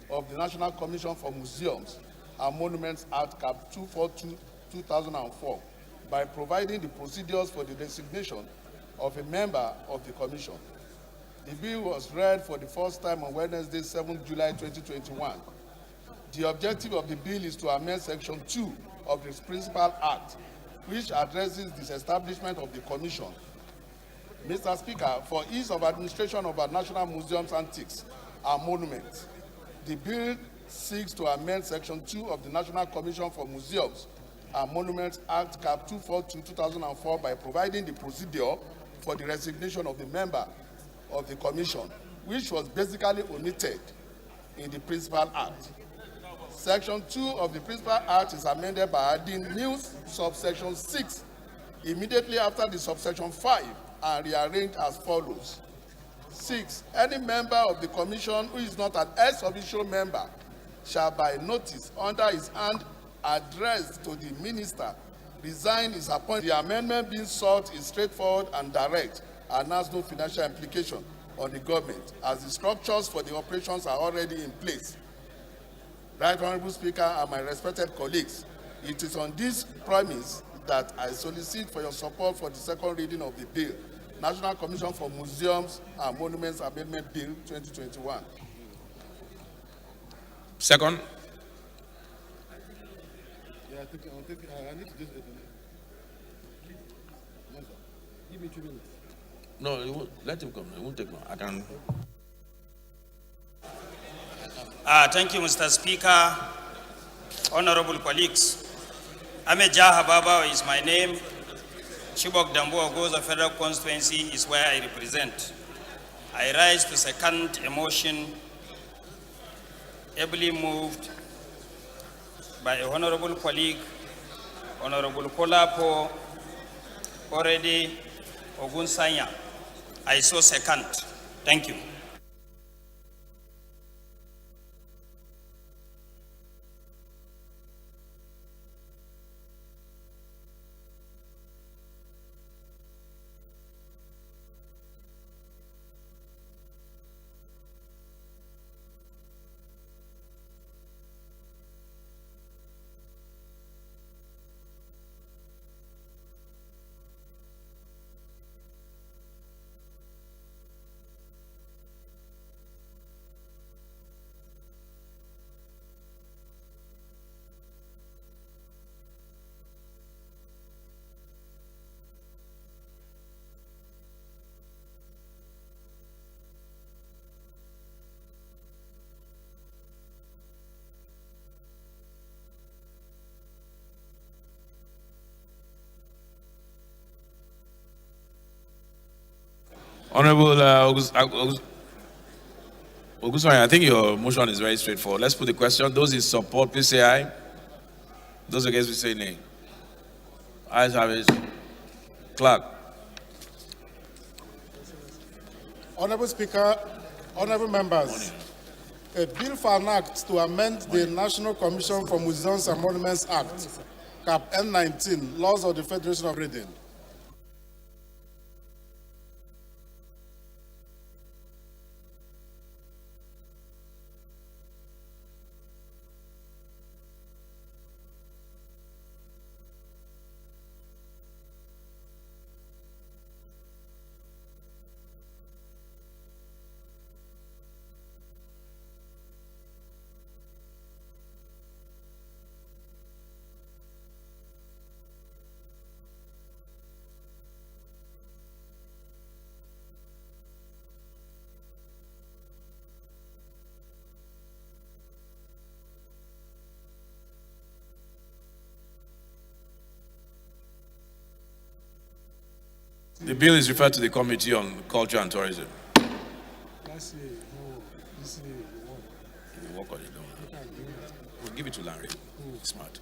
Speaker 10: of the National Commission for Museums and Monuments Act, Cap 242/2004, by providing the procedures for the resignation of a member of the Commission. The bill was read for the first time on Wednesday, 7th July 2021. The objective of the bill is to amend Section 2 of the Principal Act, which addresses the establishment of the Commission. Mr. Speaker, for ease of administration of our national museums, antiques, and monuments, the bill seeks to amend Section 2 of the National Commission for Museums and Monuments Act, Cap 242/2004, by providing the procedure for the resignation of the member of the Commission, which was basically omitted in the Principal Act. Section 2 of the Principal Act is amended by adding new subsection 6 immediately after the subsection 5 and rearranged as follows. 6. Any member of the Commission who is not an ex-officio member shall by notice under his hand addressed to the minister resign his appointment. The amendment being sought is straightforward and direct and has no financial implication on the government, as the structures for the operations are already in place. Right Honorable Speaker and my respected colleagues, it is on this premise that I solicit for your support for the second reading of the bill, National Commission for Museums and Monuments Amendment Bill 2021.
Speaker 1: Second.
Speaker 10: Yeah, I need to just give me 2 minutes.
Speaker 1: No, let him come. It won't take long. I can.
Speaker 19: Thank you, Mr. Speaker. Honorable colleagues, Ameja Hababa is my name. Chibok Dambo Goza Federal Constituency is where I represent. I rise to second a motion ably moved by a honorable colleague, Honorable Kolapo Korede Ogunsanya. I so second. Thank you.
Speaker 1: Honorable Oguswani, I think your motion is very straightforward. Let's put the question. Those in support, please say aye. Those against, please say nay. Ayes have it. Clerk.
Speaker 10: Honorable Speaker, honorable members, a bill for an act to amend the National Commission for Museums and Monuments Act, Cap N19, Laws of the Federation of Reading.
Speaker 1: The bill is referred to the Committee on Culture and Tourism. We'll work on it. We'll give it to Larry. Smart.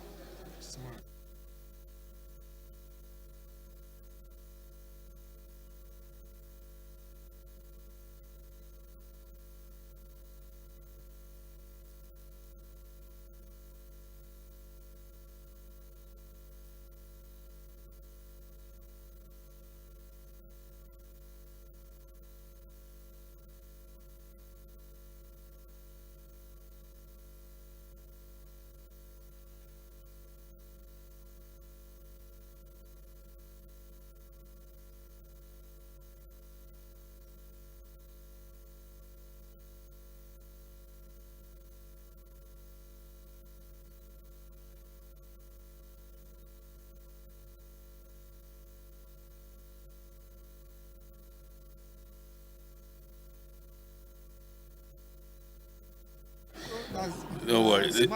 Speaker 1: Don't worry. The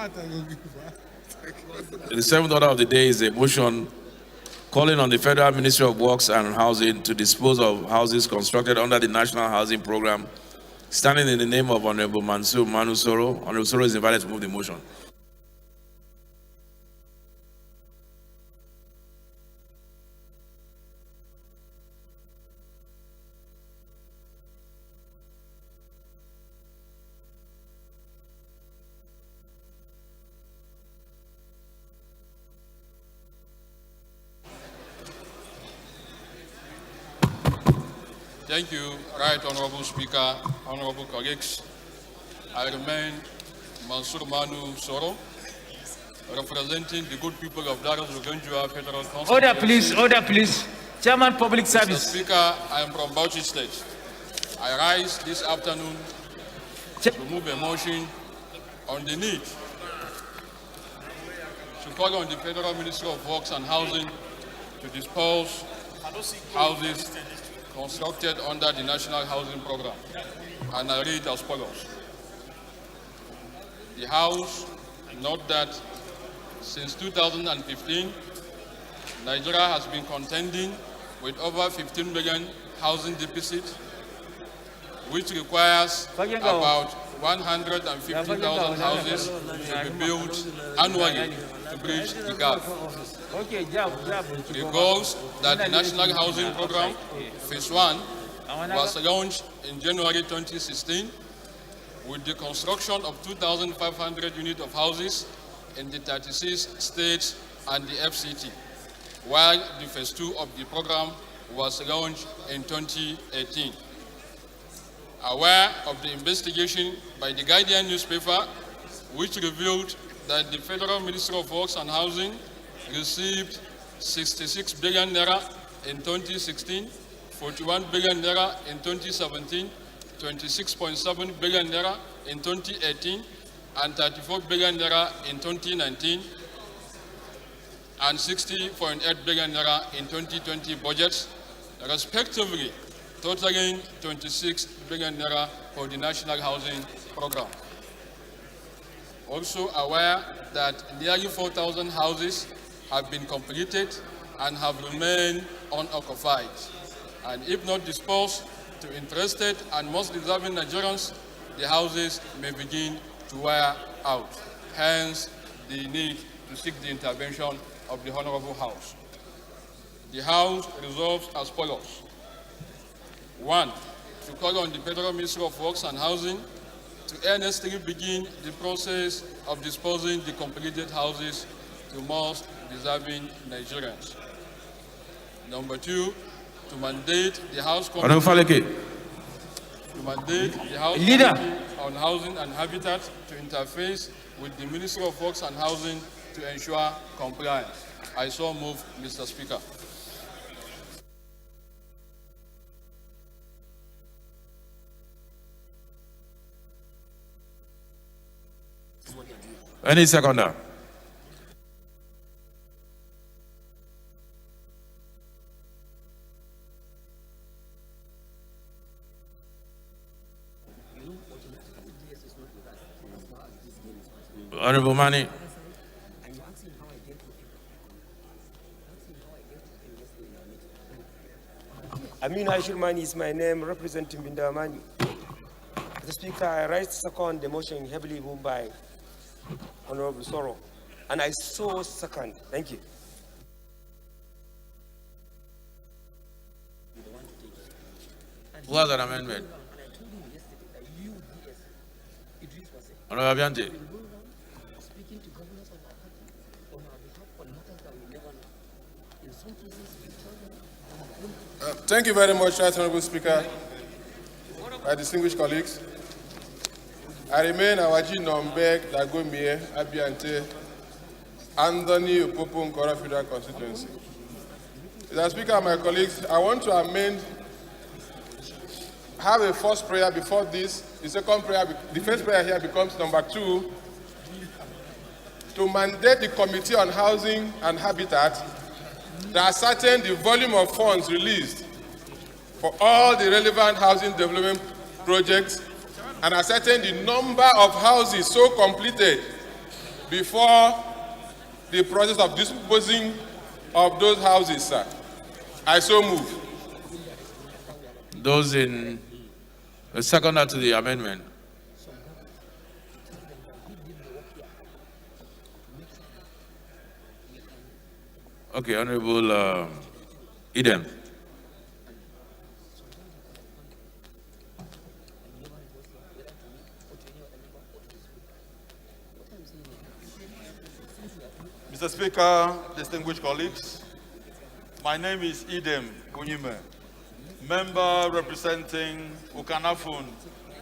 Speaker 1: seventh order of the day is a motion calling on the Federal Ministry of Works and Housing to dispose of houses constructed under the National Housing Program, standing in the name of Honorable Mansour Manu Soro. Honorable Soro is invited to move the motion.
Speaker 20: Thank you, Right Honorable Speaker, honorable colleagues. I remain Mansour Manu Soro, representing the good people of Daras Uganjua Federal Constituency.
Speaker 11: Order, please. Order, please. Chairman, Public Service.
Speaker 20: Mr. Speaker, I am from Bauchi State. I rise this afternoon to move a motion on the need to call on the Federal Ministry of Works and Housing to dispose houses constructed under the National Housing Program. And I read as follows. The House note that since 2015, Nigeria has been contending with over 15 million housing deficit, which requires about 150,000 houses to be built annually to bridge the gap. The goals that the National Housing Program, Phase 1, was launched in January 2016 with the construction of 2,500 units of houses in the 36 states and the FCT, while the Phase 2 of the program was launched in 2018. Aware of the investigation by the Guardian newspaper, which revealed that the Federal Ministry of Works and Housing received 66 billion naira in 2016, 41 billion naira in 2017, 26.7 billion naira in 2018, and 34 billion naira in 2019, and 60.8 billion naira in 2020 budgets, respectively, totaling 26 billion naira for the National Housing Program. Also aware that nearly 4,000 houses have been completed and have remained unoccupied. And if not disposed, to interested and most deserving Nigerians, the houses may begin to wear out. Hence, the need to seek the intervention of the Honorable House. The House resolves as follows. 1, to call on the Federal Ministry of Works and Housing to earnestly begin the process of disposing the completed houses to most deserving Nigerians. Number 2, to mandate the House Committee on Housing and Habitat to interface with the Ministry of Works and Housing to ensure compliance. I so move, Mr. Speaker.
Speaker 1: Any seconder? Honorable Mani.
Speaker 21: Amin Ashurmani is my name, representing Bindamani. Mr. Speaker, I rise to second the motion heavily moved by Honorable Soro, and I so second. Thank you.
Speaker 1: Who has an amendment? Honorable Abiante.
Speaker 10: Thank you very much, Honorable Speaker. My distinguished colleagues, I remain Awaji Nombek, Lagomie, Abiante, Anthony Opopo Nkora Federal Constituency. Mr. Speaker, my colleagues, I want to have a first prayer before this. The second prayer, the first prayer here becomes number 2, to mandate the Committee on Housing and Habitat to ascertain the volume of funds released for all the relevant housing development projects and ascertain the number of houses so completed before the process of disposing of those houses, sir. I so move.
Speaker 1: Those in the seconder to the amendment. Okay, Honorable Eden.
Speaker 22: Mr. Speaker, distinguished colleagues, my name is Idem Unyime, member representing Ukanafun,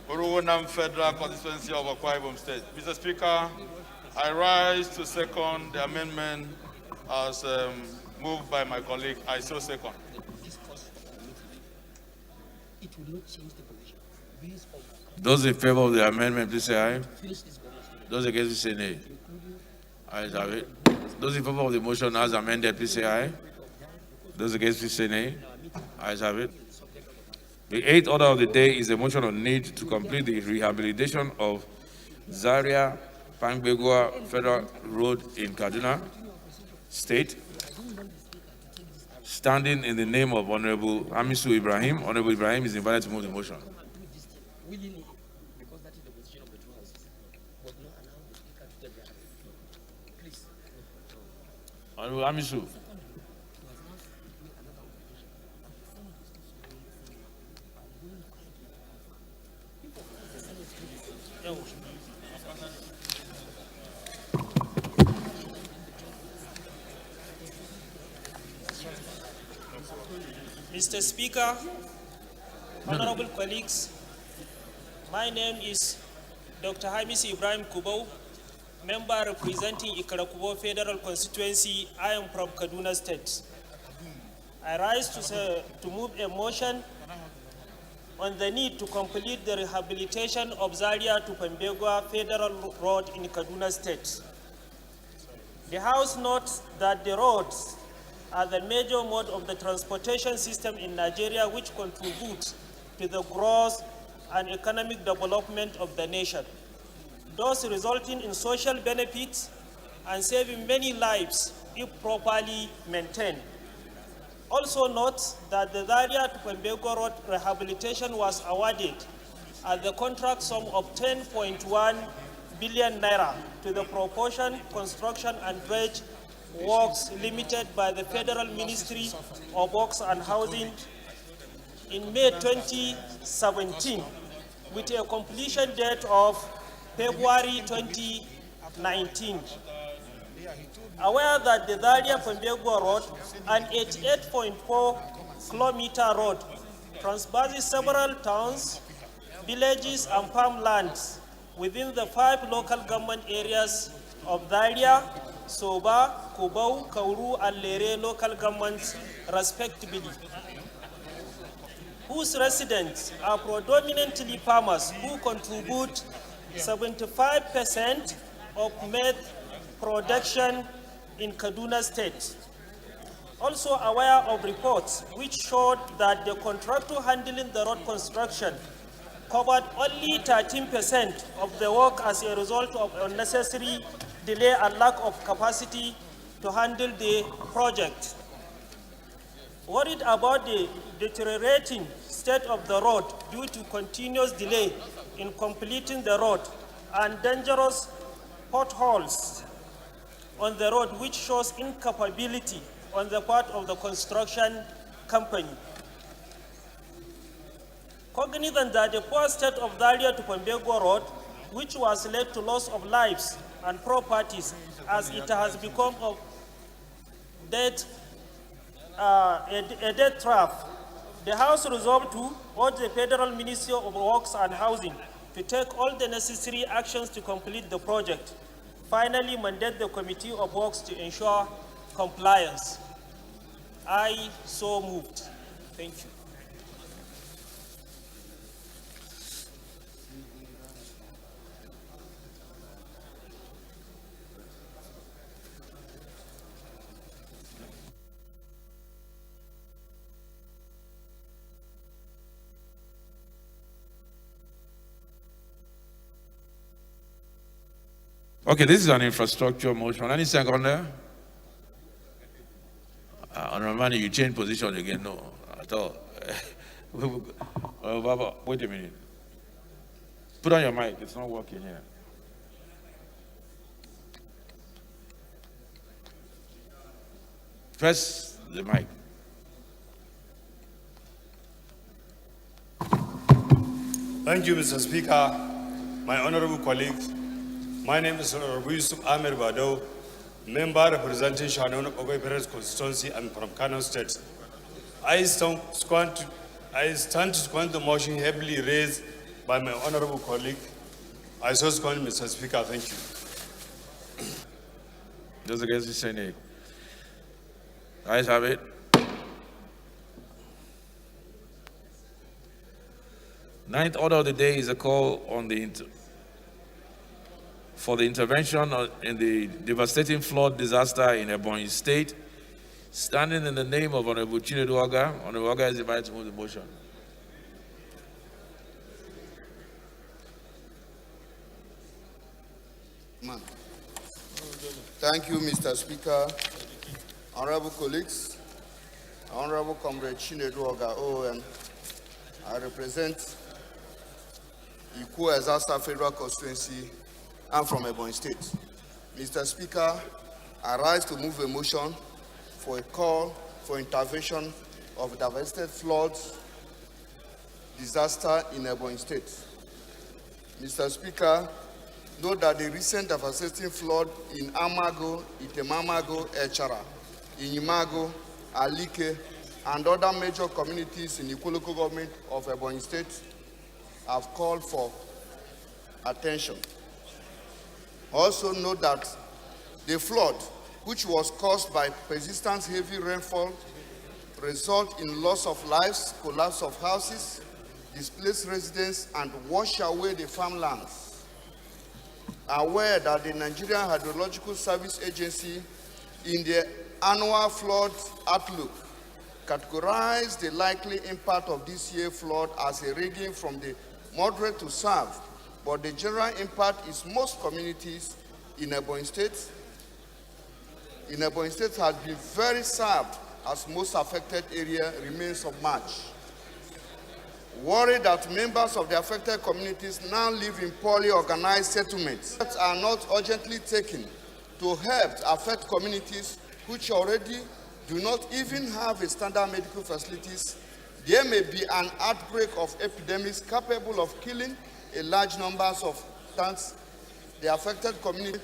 Speaker 22: Uruwanam Federal Constituency of Akwa Ibom State. Mr. Speaker, I rise to second the amendment as moved by my colleague. I so second.
Speaker 23: It will not change the position.
Speaker 1: Those in favor of the amendment, please say aye. Those against, please say nay. Ayes have it. Those in favor of the motion as amended, please say aye. Those against, please say nay. Ayes have it. The 8th order of the day is a motion on need to complete the rehabilitation of Zaria Pangbegua Federal Road in Kaduna State, standing in the name of Honorable Amisu Ibrahim. Honorable Ibrahim is invited to move the motion.
Speaker 23: Because that is the position of the two houses. But not allow the speaker to get there. Please.
Speaker 1: Honorable Amisu.
Speaker 24: Mr. Speaker, honorable colleagues, my name is Dr. Hamis Ibrahim Kubau, member representing Ikarakubo Federal Constituency. I am from Kaduna State. I rise to move a motion on the need to complete the rehabilitation of Zaria to Pembegua Federal Road in Kaduna State. The House notes that the roads are the major mode of the transportation system in Nigeria, which contributes to the growth and economic development of the nation, thus resulting in social benefits and saving many lives if properly maintained. Also note that the Zaria to Pembego Road rehabilitation was awarded at the contract sum of 10.1 billion naira to the Proportion Construction and Dredge Works Limited by the Federal Ministry of Works and Housing in May 2017 with a completion date of February 2019. Aware that the Zaria Pembego Road, an 88.4 kilometer road, transverses several towns, villages, and farmlands within the 5 local government areas of Zaria, Soba, Kubau, Kauru, and Lere local governments, respectively, whose residents are predominantly farmers who contribute 75% of maize production in Kaduna State. Also aware of reports which showed that the contractor handling the road construction covered only 13% of the work as a result of unnecessary delay and lack of capacity to handle the project. Worried about the deteriorating state of the road due to continuous delay in completing the road and dangerous potholes on the road, which shows incapability on the part of the construction company. Cognizant that the poor state of Zaria to Pembego Road, which was led to loss of lives and properties as it has become a death trap, the House resolved to urge the Federal Ministry of Works and Housing to take all the necessary actions to complete the project. Finally, mandate the Committee of Works to ensure compliance. I so moved. Thank you.
Speaker 1: Okay, this is an infrastructure motion. Any second there? Honorable Mani, you change position again? No, at all. Baba, wait a minute. Put on your mic. It's not working here. Press the mic.
Speaker 2: Thank you, Mr. Speaker. My honorable colleagues, my name is Honorable Yusuf Ahmed Bado, member representing Shannon Ogoi Perez constituency and from Kano State. I stand to second the motion heavily raised by my honorable colleague. I so second, Mr. Speaker. Thank you.
Speaker 1: Those against the Senate. Ayes have it. Ninth order of the day is a call on for the intervention in the devastating flood disaster in Ebonyi State. Standing in the name of Honorable Chinedu Oga, Honorable Oga is invited to move the motion.
Speaker 9: Thank you, Mr. Speaker. Honorable colleagues, Honorable Comrade Chinedu Oga OON, I represent Ikwo Ezasa Federal Constituency. I'm from Ebonyi State. Mr. Speaker, I rise to move a motion for a call for intervention of devastated floods disaster in Ebonyi State. Mr. Speaker, note that the recent devastating flood in Amago, Itemamago, Echara, Inimago, Alike, and other major communities in the local government of Ebonyi State have called for attention. Also note that the flood, which was caused by persistent heavy rainfall, result in loss of lives, collapse of houses, displaced residents, and wash away the farmlands. Aware that the Nigerian Hydrological Service Agency, in their annual flood outlook, categorized the likely impact of this year's flood as a ranging from the moderate to severe, but the general impact is most communities in Ebonyi State. Has been very served as most affected area remains submerged. Worried that members of the affected communities now live in poorly organized settlements that are not urgently taken to help affect communities which already do not even have a standard medical facilities, there may be an outbreak of epidemics capable of killing a large numbers of towns. The affected community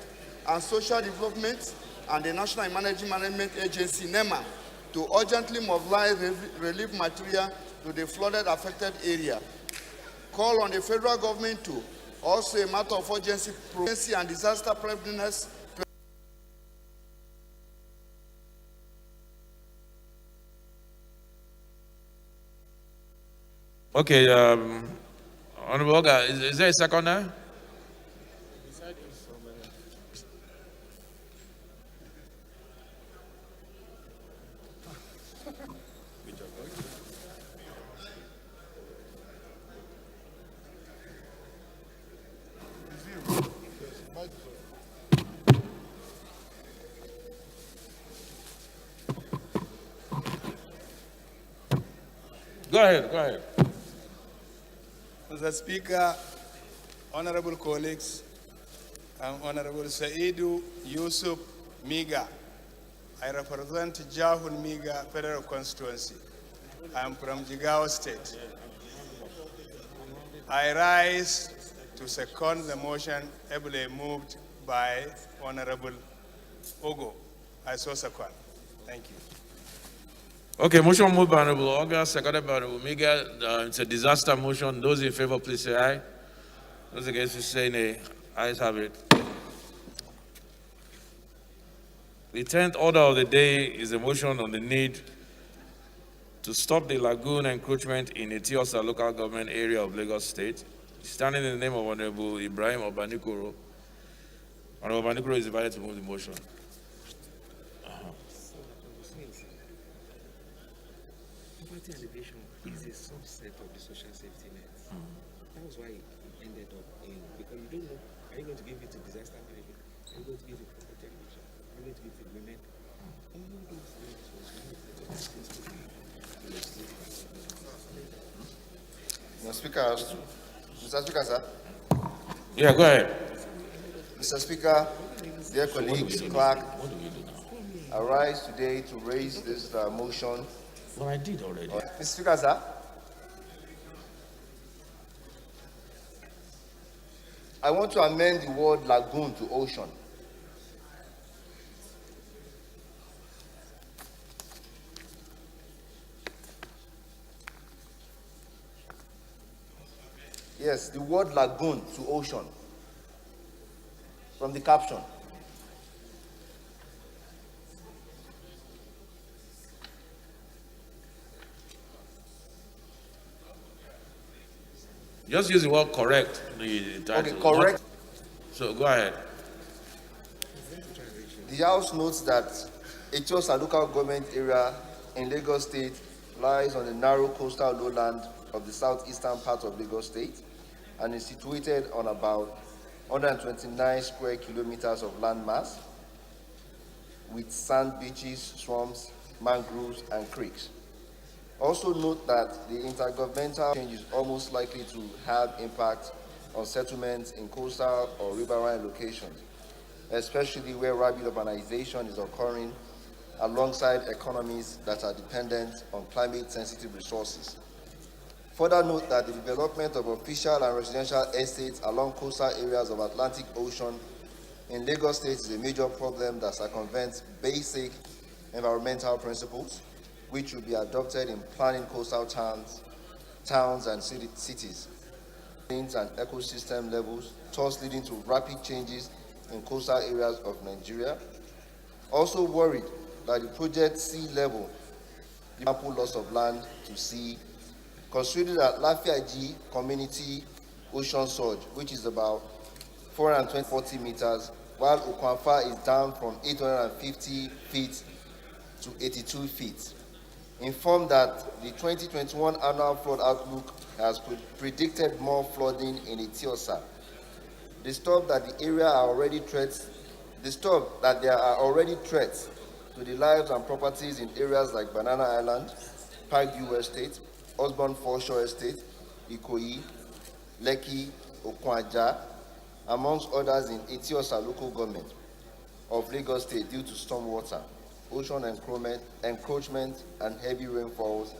Speaker 9: and social development and the National Emergency Management Agency, NEMA, to urgently mobilize relief material to the flooded affected area. Call on the federal government to also a matter of urgency and disaster preparedness.
Speaker 1: Okay, Honorable Oga, is there a second there? Go ahead.
Speaker 14: Mr. Speaker, honorable colleagues, I'm Honorable Saidu Yusuf Miga. I represent Jahun Miga Federal Constituency. I am from Jigawa State. I rise to second the motion ably moved by Honorable Ogo. I so second. Thank you.
Speaker 1: Okay, motion moved by Honorable Oga, seconded by Honorable Miga. It's a disaster motion. Those in favor, please say aye. Those against, please say nay. Ayes have it. The 10th order of the day is a motion on the need to stop the lagoon encroachment in Etiosa local government area of Lagos State. Standing in the name of Honorable Ibrahim Obanikoro. Honorable Obanikoro is invited to move the motion.
Speaker 3: Poverty alleviation is a subset of the social safety net. That was why it ended up in, because you don't know, are you going to give it to disaster management? Are you going to give it to poverty alleviation? Are you going to give it to women? All those things was one of the things to be legislated.
Speaker 9: Mr. Speaker, sir.
Speaker 1: Yeah, go ahead.
Speaker 9: Mr. Speaker, dear colleagues, clerk, I rise today to raise this motion.
Speaker 1: Well, I did already.
Speaker 9: Mr. Speaker, sir. I want to amend the word lagoon to ocean. Yes, the word lagoon to ocean from the caption.
Speaker 1: Just use the word correct. The title.
Speaker 9: Okay, correct.
Speaker 1: So go ahead.
Speaker 9: The House notes that Etiosa local government area in Lagos State lies on the narrow coastal lowland of the southeastern part of Lagos State and is situated on about 129 square kilometers of landmass with sand beaches, swamps, mangroves, and creeks. Also note that the intergovernmental change is almost likely to have impact on settlements in coastal or riverine locations, especially where rapid urbanization is occurring alongside economies that are dependent on climate-sensitive resources. Further note that the development of official and residential estates along coastal areas of Atlantic Ocean in Lagos State is a major problem that circumvents basic environmental principles, which will be adopted in planning coastal towns and cities, and ecosystem levels, thus leading to rapid changes in coastal areas of Nigeria. Also worried that the project sea level, the ample loss of land to sea, considering that Lafiaji community ocean surge, which is about 440 meters, while Okwanfa is down from 850 feet to 82 feet. Informed that the 2021 annual flood outlook has predicted more flooding in Etiosa. Disturbed that there are already threats
Speaker 5: to the lives and properties in areas like Banana Island, Parkview Estate, Osborne Foreshore Estate, Ikoyi, Lekki, Okwaja, amongst others in Etiosa local government of Lagos State due to storm water, ocean encroachment, and heavy rainfalls,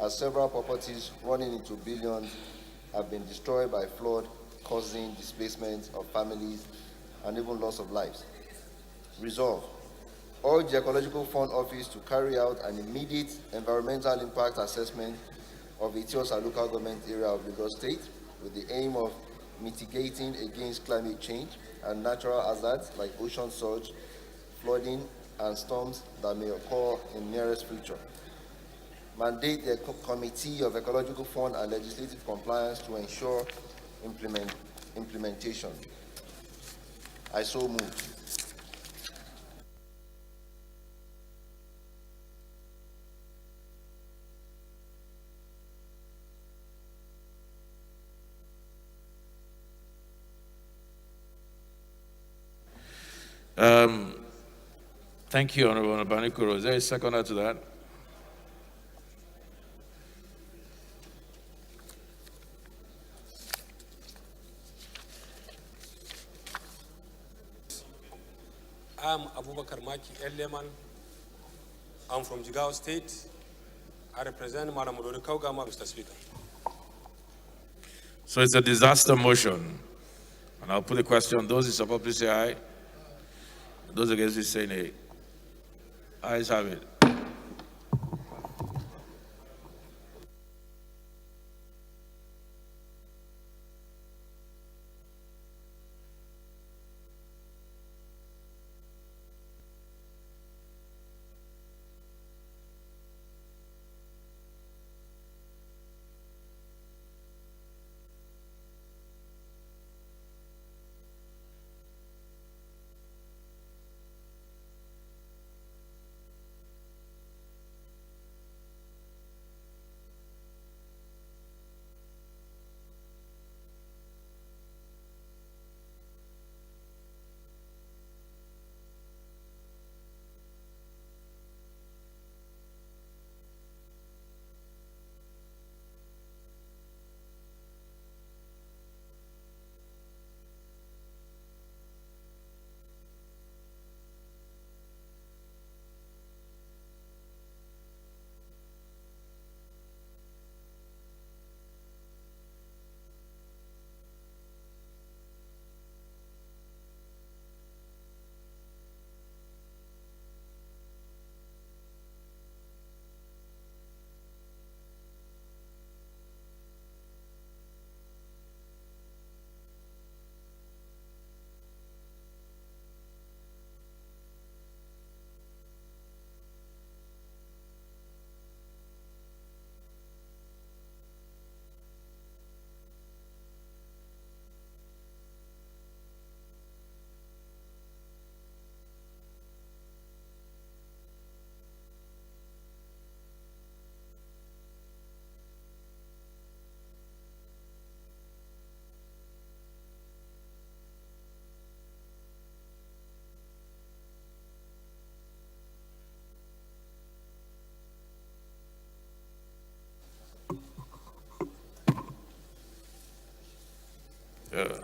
Speaker 5: as several properties running into billions have been destroyed by flood, causing displacement of families and even loss of lives. Resolve, urge the Ecological Fund Office to carry out an immediate environmental impact assessment of the Etiosa local government area of Lagos State with the aim of mitigating against climate change and natural hazards like ocean surge, flooding, and storms that may occur in nearest future. Mandate the Committee of Ecological Fund and Legislative Compliance to ensure implementation. I so move.
Speaker 1: Thank you, Honorable Banikuro. Is there a seconder to that?
Speaker 6: I'm Abubakar Maki Eleman. I'm from Jigawa State. I represent Madam Odori Kaugama, Mr. Speaker.
Speaker 1: So it's a disaster motion. And I'll put the question, those in support, please say aye. Those against, please say nay. Ayes have it.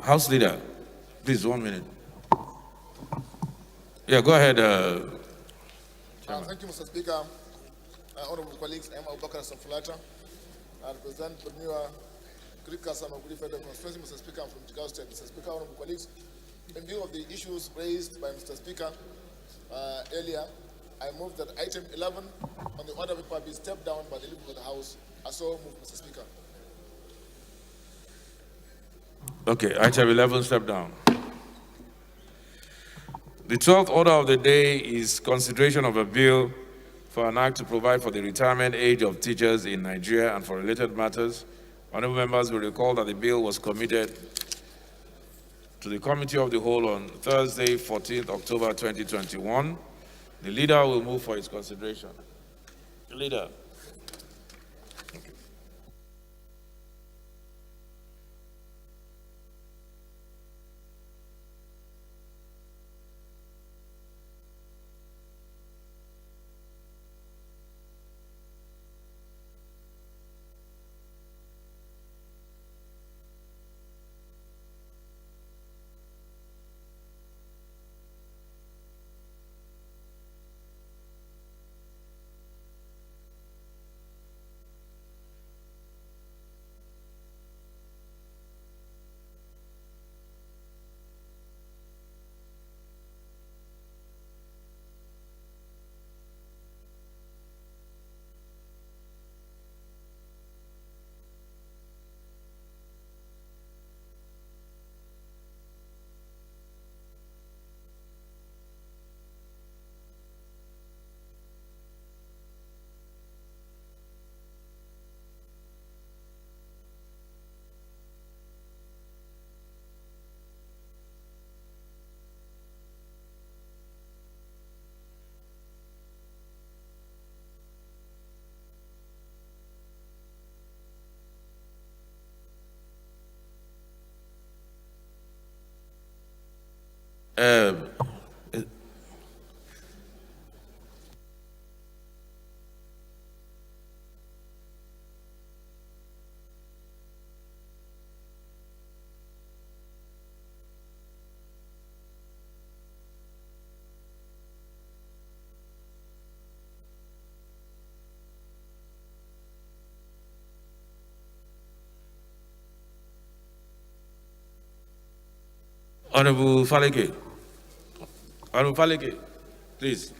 Speaker 1: House Leader, please, 1 minute. Yeah, go ahead.
Speaker 12: Thank you, Mr. Speaker. Honorable colleagues, I'm Abubakar Safulata. I represent Benua Greek Kasam of Federal Constituency, Mr. Speaker, I'm from Jigawa State. Mr. Speaker, honorable colleagues, in view of the issues raised by Mr. Speaker earlier, I move that item 11 on the order of the be stepped down by the leader of the House. I so move, Mr. Speaker.
Speaker 1: Okay, item 11, step down. The 12th order of the day is consideration of a bill for an act to provide for the retirement age of teachers in Nigeria and for related matters. Honorable members will recall that the bill was committed to the Committee of the Whole on Thursday, 14th October 2021. The leader will move for its consideration. The leader. Um, Honorable Faleke. Honorable Faleke, please.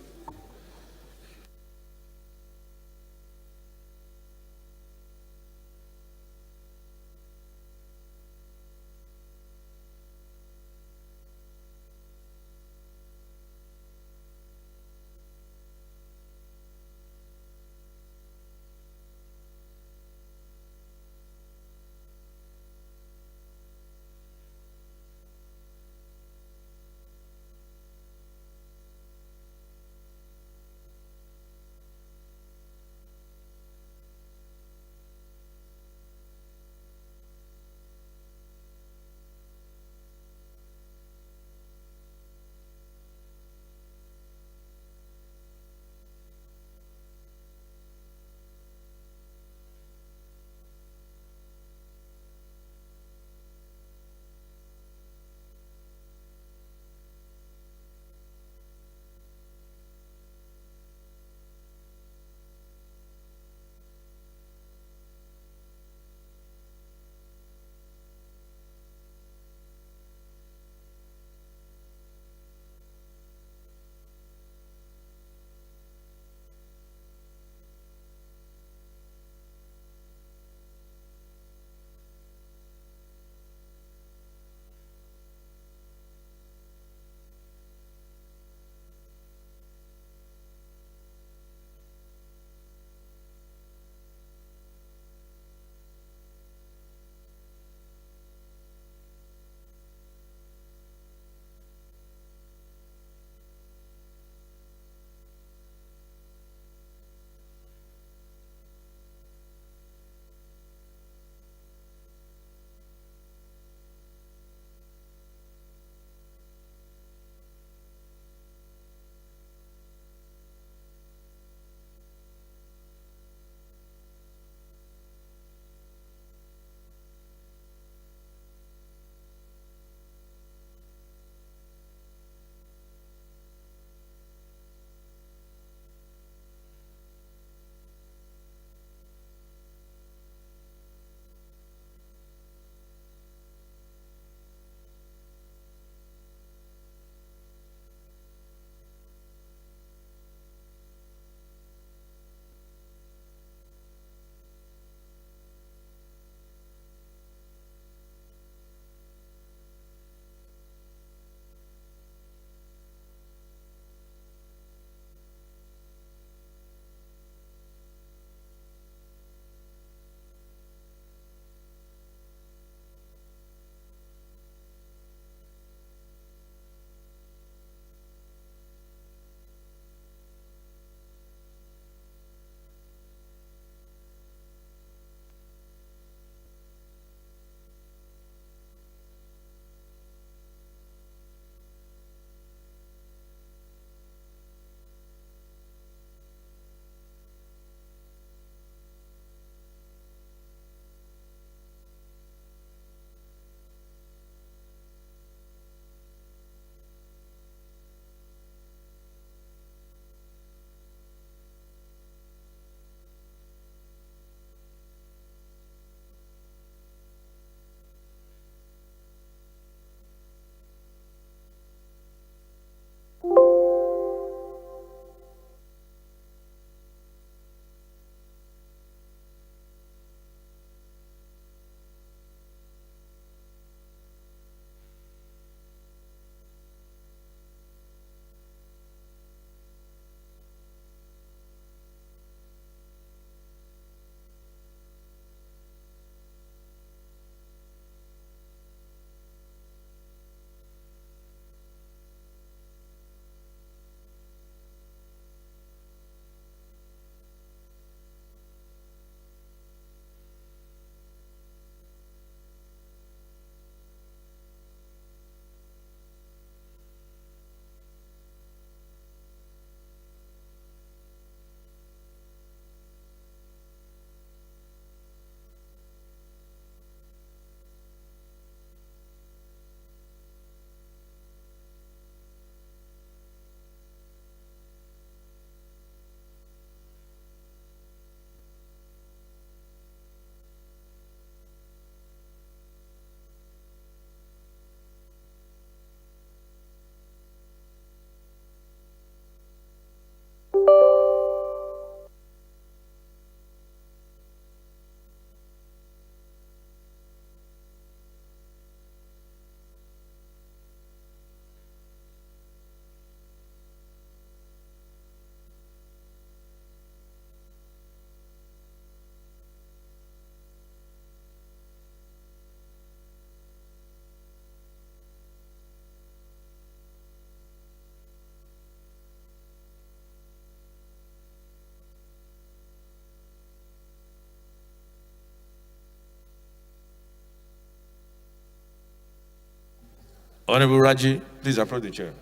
Speaker 1: Honorable Raji, please approach the chair.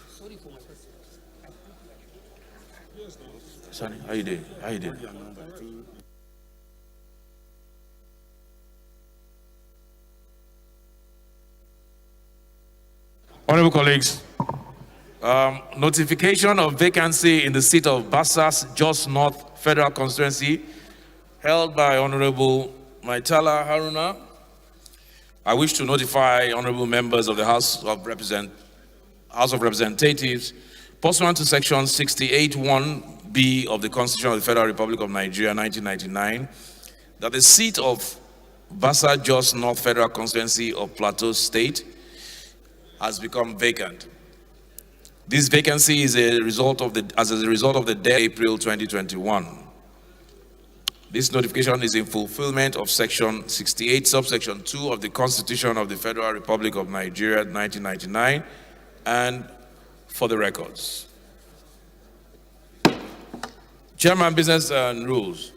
Speaker 17: Sorry for my question.
Speaker 1: Sonny, how you doing? How you doing? Honorable colleagues, notification of vacancy in the seat of Bassas Jos North Federal Constituency held by Honorable Maitala Haruna. I wish to notify honorable members of the House of Representatives, pursuant to Section 68(1)(b) of the Constitution of the Federal Republic of Nigeria, 1999, that the seat of Bassas Jos North Federal Constituency of Plateau State has become vacant. This vacancy is a result of the death April 2021. This notification is in fulfillment of Section 68, subsection 2 of the Constitution of the Federal Republic of Nigeria, 1999, and for the records. Chairman, Business and Rules.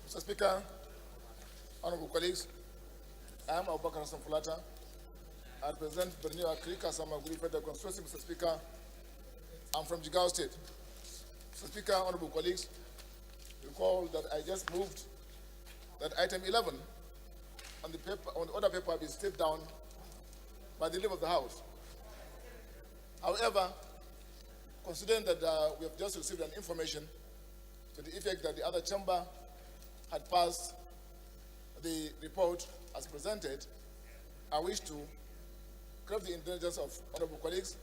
Speaker 12: Mr. Speaker, honorable colleagues, I am Abubakar Hassan Fulata. I represent Borneo Akrika Samaguri Federal Constituency, Mr. Speaker. I'm from Jigawa State. Mr. Speaker, honorable colleagues, recall that I just moved that item 11 on the paper, on the order paper, be stepped down by the leave of the House. However, considering that we have just received an information to the effect that the other chamber had passed the report as presented, I wish to crave the indulgence of honorable colleagues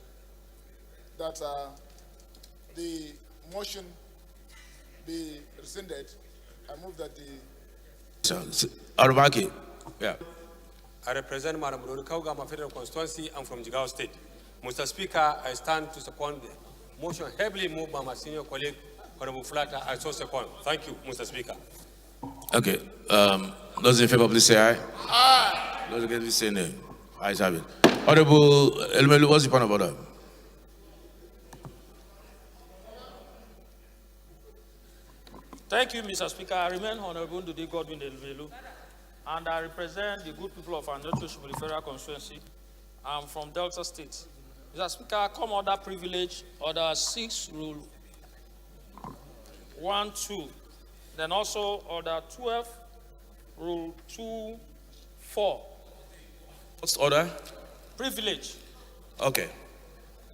Speaker 12: that the motion be rescinded. I move that the...
Speaker 1: Arubaki. Yeah.
Speaker 6: I represent Madam Kaugama Federal Constituency. I'm from Jigawa State. Mr. Speaker, I stand to support the motion heavily moved by my senior colleague, Honorable Fulata. I so second. Thank you, Mr. Speaker.
Speaker 1: Okay. Those in favor, please say aye. Aye. Those against, please say no. Ayes have it. Honorable Elmelu, what's the point of order?
Speaker 4: Thank you, Mr. Speaker. I remain Honorable Ndudi Godwin Elvelu, and I represent the good people of Anoto Shibuli Federal Constituency. I'm from Delta State. Mr. Speaker, come order privilege, order 6, rule 1, 2. Then also order 12, rule 2, 4.
Speaker 1: What's order?
Speaker 4: Privilege.
Speaker 1: Okay.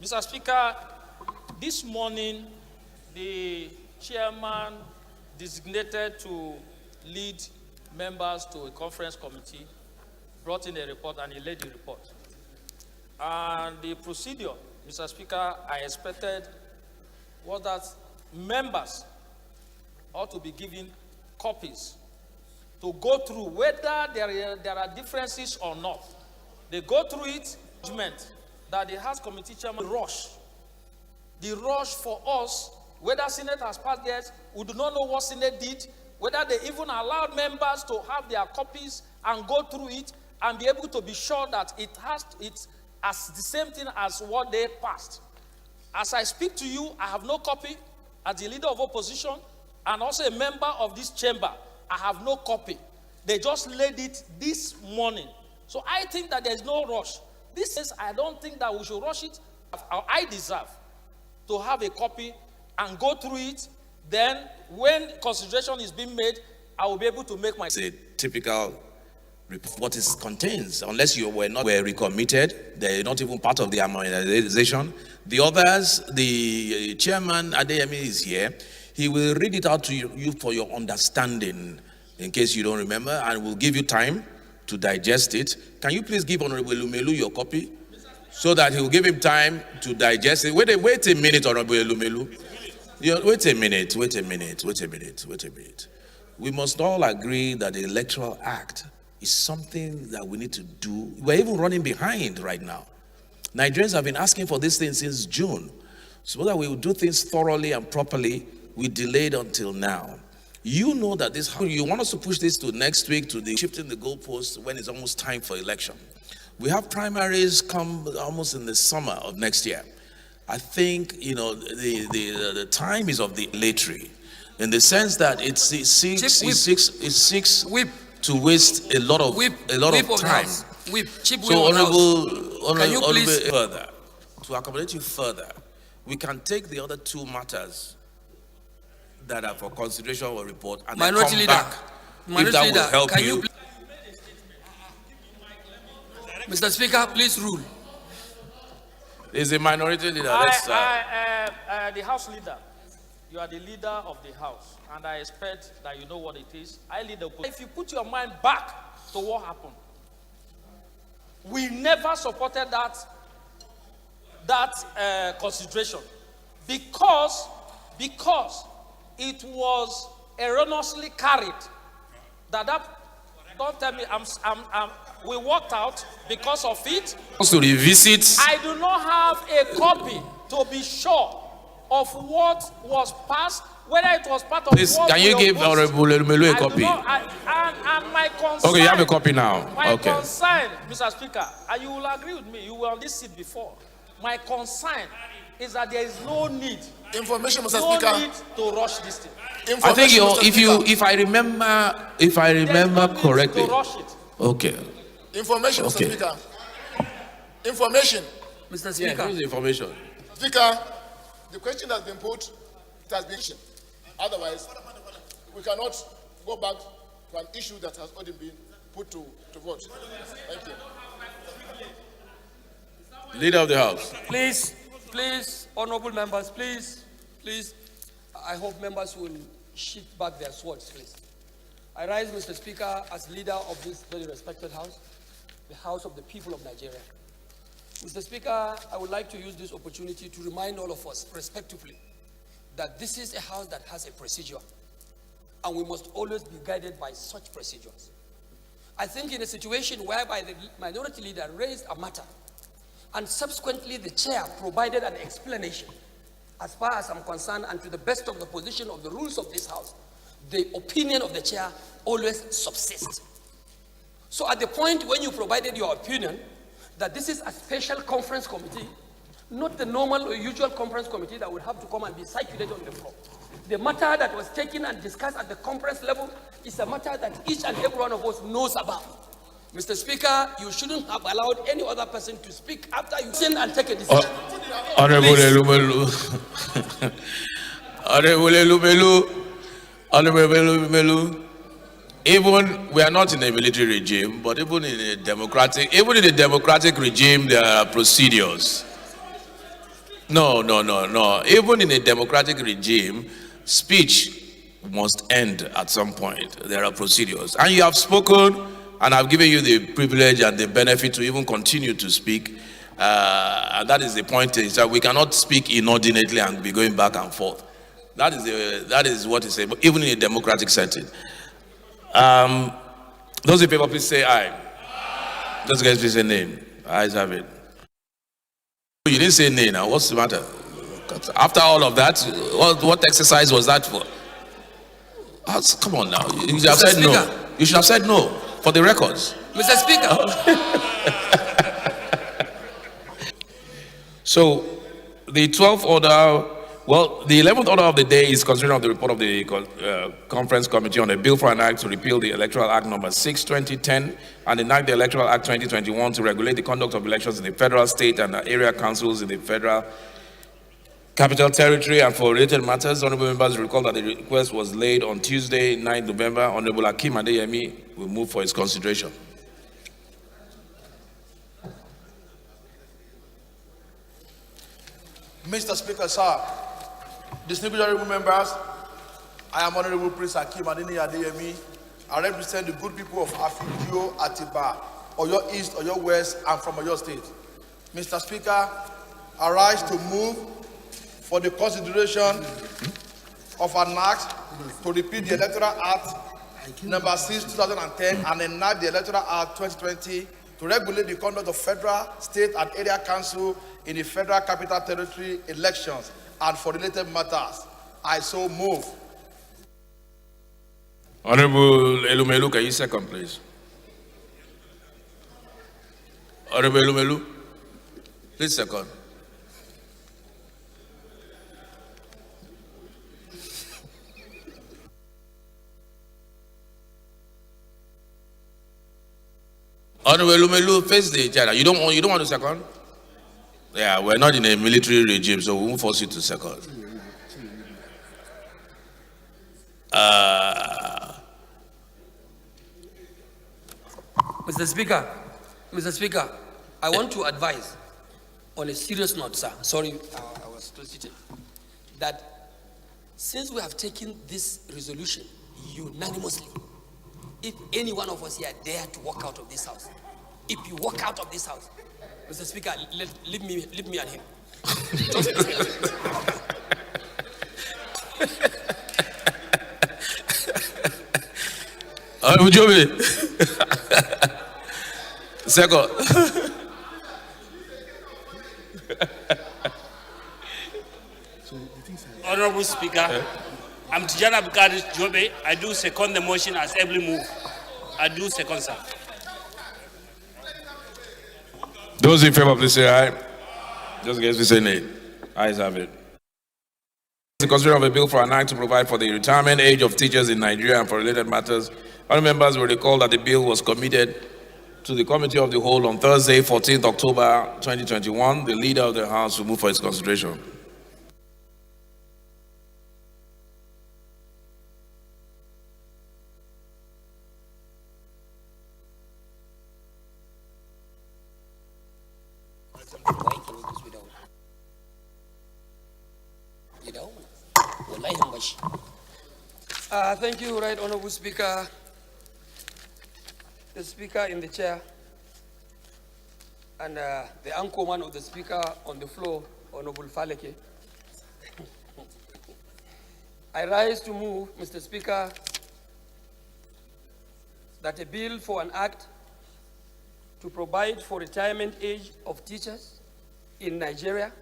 Speaker 4: Mr. Speaker, this morning, the chairman designated to lead members to a conference committee brought in a report, and he led the report. And the procedure, Mr. Speaker, I expected was that members ought to be given copies to go through whether there are differences or not. They go through it, judgment that the House Committee Chairman rush. The rush for us, whether Senate has passed theirs, we do not know what Senate did, whether they even allowed members to have their copies and go through it and be able to be sure that it's as the same thing as what they passed. As I speak to you, I have no copy. As the leader of opposition and also a member of this chamber, I have no copy. They just laid it this morning. So I think that there's no rush. This is, I don't think that we should rush it. I deserve to have a copy and go through it. Then when consideration is being made, I will be able to make my...
Speaker 1: It's a typical what it contains. Unless you were recommitted, they're not even part of the harmonization. The others, the chairman, Adeyemi, is here. He will read it out to you for your understanding, in case you don't remember, and will give you time to digest it. Can you please give Honorable Elumelu your copy, so that he will give him time to digest it? Wait a minute, Honorable Elumelu. Wait a minute. We must all agree that the Electoral Act is something that we need to do. We're even running behind right now. Nigerians have been asking for this thing since June. So that we will do things thoroughly and properly, we delayed until now. You know that you want us to push this to next week, to the shifting the goalposts when it's almost time for election. We have primaries come almost in the summer of next year. I think, the time is of the lottery, in the sense that it seeks to waste a lot of time. So, Honorable, further, to accommodate you further, we can take the other two matters that are for consideration or report and then come back. If that will help you.
Speaker 17: Mr. Speaker, please rule.
Speaker 1: There's a minority leader.
Speaker 4: The House leader, you are the leader of the House, and I expect that you know what it is. I lead the opposition. If you put your mind back to what happened, we never supported that consideration because it was erroneously carried. Don't tell me we walked out because of it.
Speaker 1: To revisit.
Speaker 4: I do not have a copy to be sure of what was passed, whether it was part of
Speaker 1: Please,
Speaker 4: what
Speaker 1: can you give Honorable Elumelu a copy?
Speaker 4: And my concern...
Speaker 1: Okay, you have a copy now.
Speaker 4: My
Speaker 1: Okay.
Speaker 4: concern, Mr. Speaker, and you will agree with me, you were on this seat before. My concern is that there is no need.
Speaker 12: Information, Mr.
Speaker 4: No
Speaker 12: Speaker.
Speaker 4: need to rush this thing.
Speaker 1: I think if I remember correctly.
Speaker 4: To rush it.
Speaker 1: Okay.
Speaker 12: Information,
Speaker 1: Okay.
Speaker 12: Mr. Speaker. Information.
Speaker 17: Mr. Speaker.
Speaker 1: Here's the information.
Speaker 12: Speaker, the question has been put, it has been. Otherwise, we cannot go back to an issue that has already been put to vote. Thank you.
Speaker 1: Leader of the House.
Speaker 17: Please, honorable members, please, I hope members will shift back their swords, please. I rise, Mr. Speaker, as leader of this very respected House, the House of the people of Nigeria. Mr. Speaker, I would like to use this opportunity to remind all of us, respectively, that this is a House that has a procedure, and we must always be guided by such procedures. I think in a situation whereby the minority leader raised a matter, and subsequently the chair provided an explanation, as far as I'm concerned, and to the best of the position of the rules of this House, the opinion of the chair always subsists. So at the point when you provided your opinion that this is a special conference committee not the normal or usual conference committee that would have to come and be circulated on the floor. The matter that was taken and discussed at the conference level is a matter that each and every one of us knows about. Mr. Speaker, you shouldn't have allowed any other person to speak after you sit and take a decision.
Speaker 1: Honorable Elumelu. Honorable Elumelu. Honorable Elumelu. Even we are not in a military regime, but even in a democratic regime, there are procedures. No. Even in a democratic regime, speech must end at some point. There are procedures. And you have spoken, and I've given you the privilege and the benefit to even continue to speak. And that is the point, is that we cannot speak inordinately and be going back and forth. That is what is said, even in a democratic setting. Those in favor, please say aye. Those guys, please say nay. Ayes have it. You didn't say nay now. What's the matter? After all of that, what exercise was that for? Come on now. You should have said no. You should have said no for the records.
Speaker 17: Mr. Speaker.
Speaker 1: So, the 12th order, well, the 11th order of the day is considering of the report of the Conference Committee on a bill for an act to repeal the Electoral Act number 6/2010 and enact the Electoral Act 2021 to regulate the conduct of elections in the federal, state, and area councils in the federal Capital Territory and for related matters. Honorable members recall that the request was laid on Tuesday, 9 November. Honorable Akim Adeyemi will move for its consideration.
Speaker 12: Mr. Speaker, sir, distinguished honorable members, I am Honorable Prince Akim Adeyemi. I represent the good people of Afigio, Atiba, Oyo East, Oyo West, and from Oyo State. Mr. Speaker, I rise to move for the consideration of an act to repeal the Electoral Act number 6/2010 and enact the Electoral Act 2020 to regulate the conduct of federal, state, and area council in the Federal Capital Territory elections and for related matters. I so move.
Speaker 1: Honorable Elumelu, can you second, please? Honorable Elumelu, please second. Honorable Elumelu, face the chair. You don't want to second? Yeah, we're not in a military regime, so we won't force you to second.
Speaker 17: Mr. Speaker, I want to advise on a serious note, sir. Sorry, I was solicited. That since we have taken this resolution unanimously, if any one of us here dare to walk out of this house, if you walk out of this house, Mr. Speaker, leave me and him.
Speaker 1: Second.
Speaker 7: Honorable Speaker, I'm Tijana Bukari Jobe. I do second the motion as ably moved. I do second, sir.
Speaker 1: Those in favor, please say aye. Those against, please say nay. Ayes have it. The consideration of a bill for an act to provide for the retirement age of teachers in Nigeria and for related matters. All members will recall that the bill was committed to the Committee of the Whole on Thursday, 14th October 2021. The Leader of the House will move for its consideration.
Speaker 17: Thank you, Right Honorable Speaker, the Speaker in the chair, and the anchorman of the Speaker on the floor, Honorable Faleke. I rise to move, Mr. Speaker, that a bill for an act to provide for retirement age of teachers in Nigeria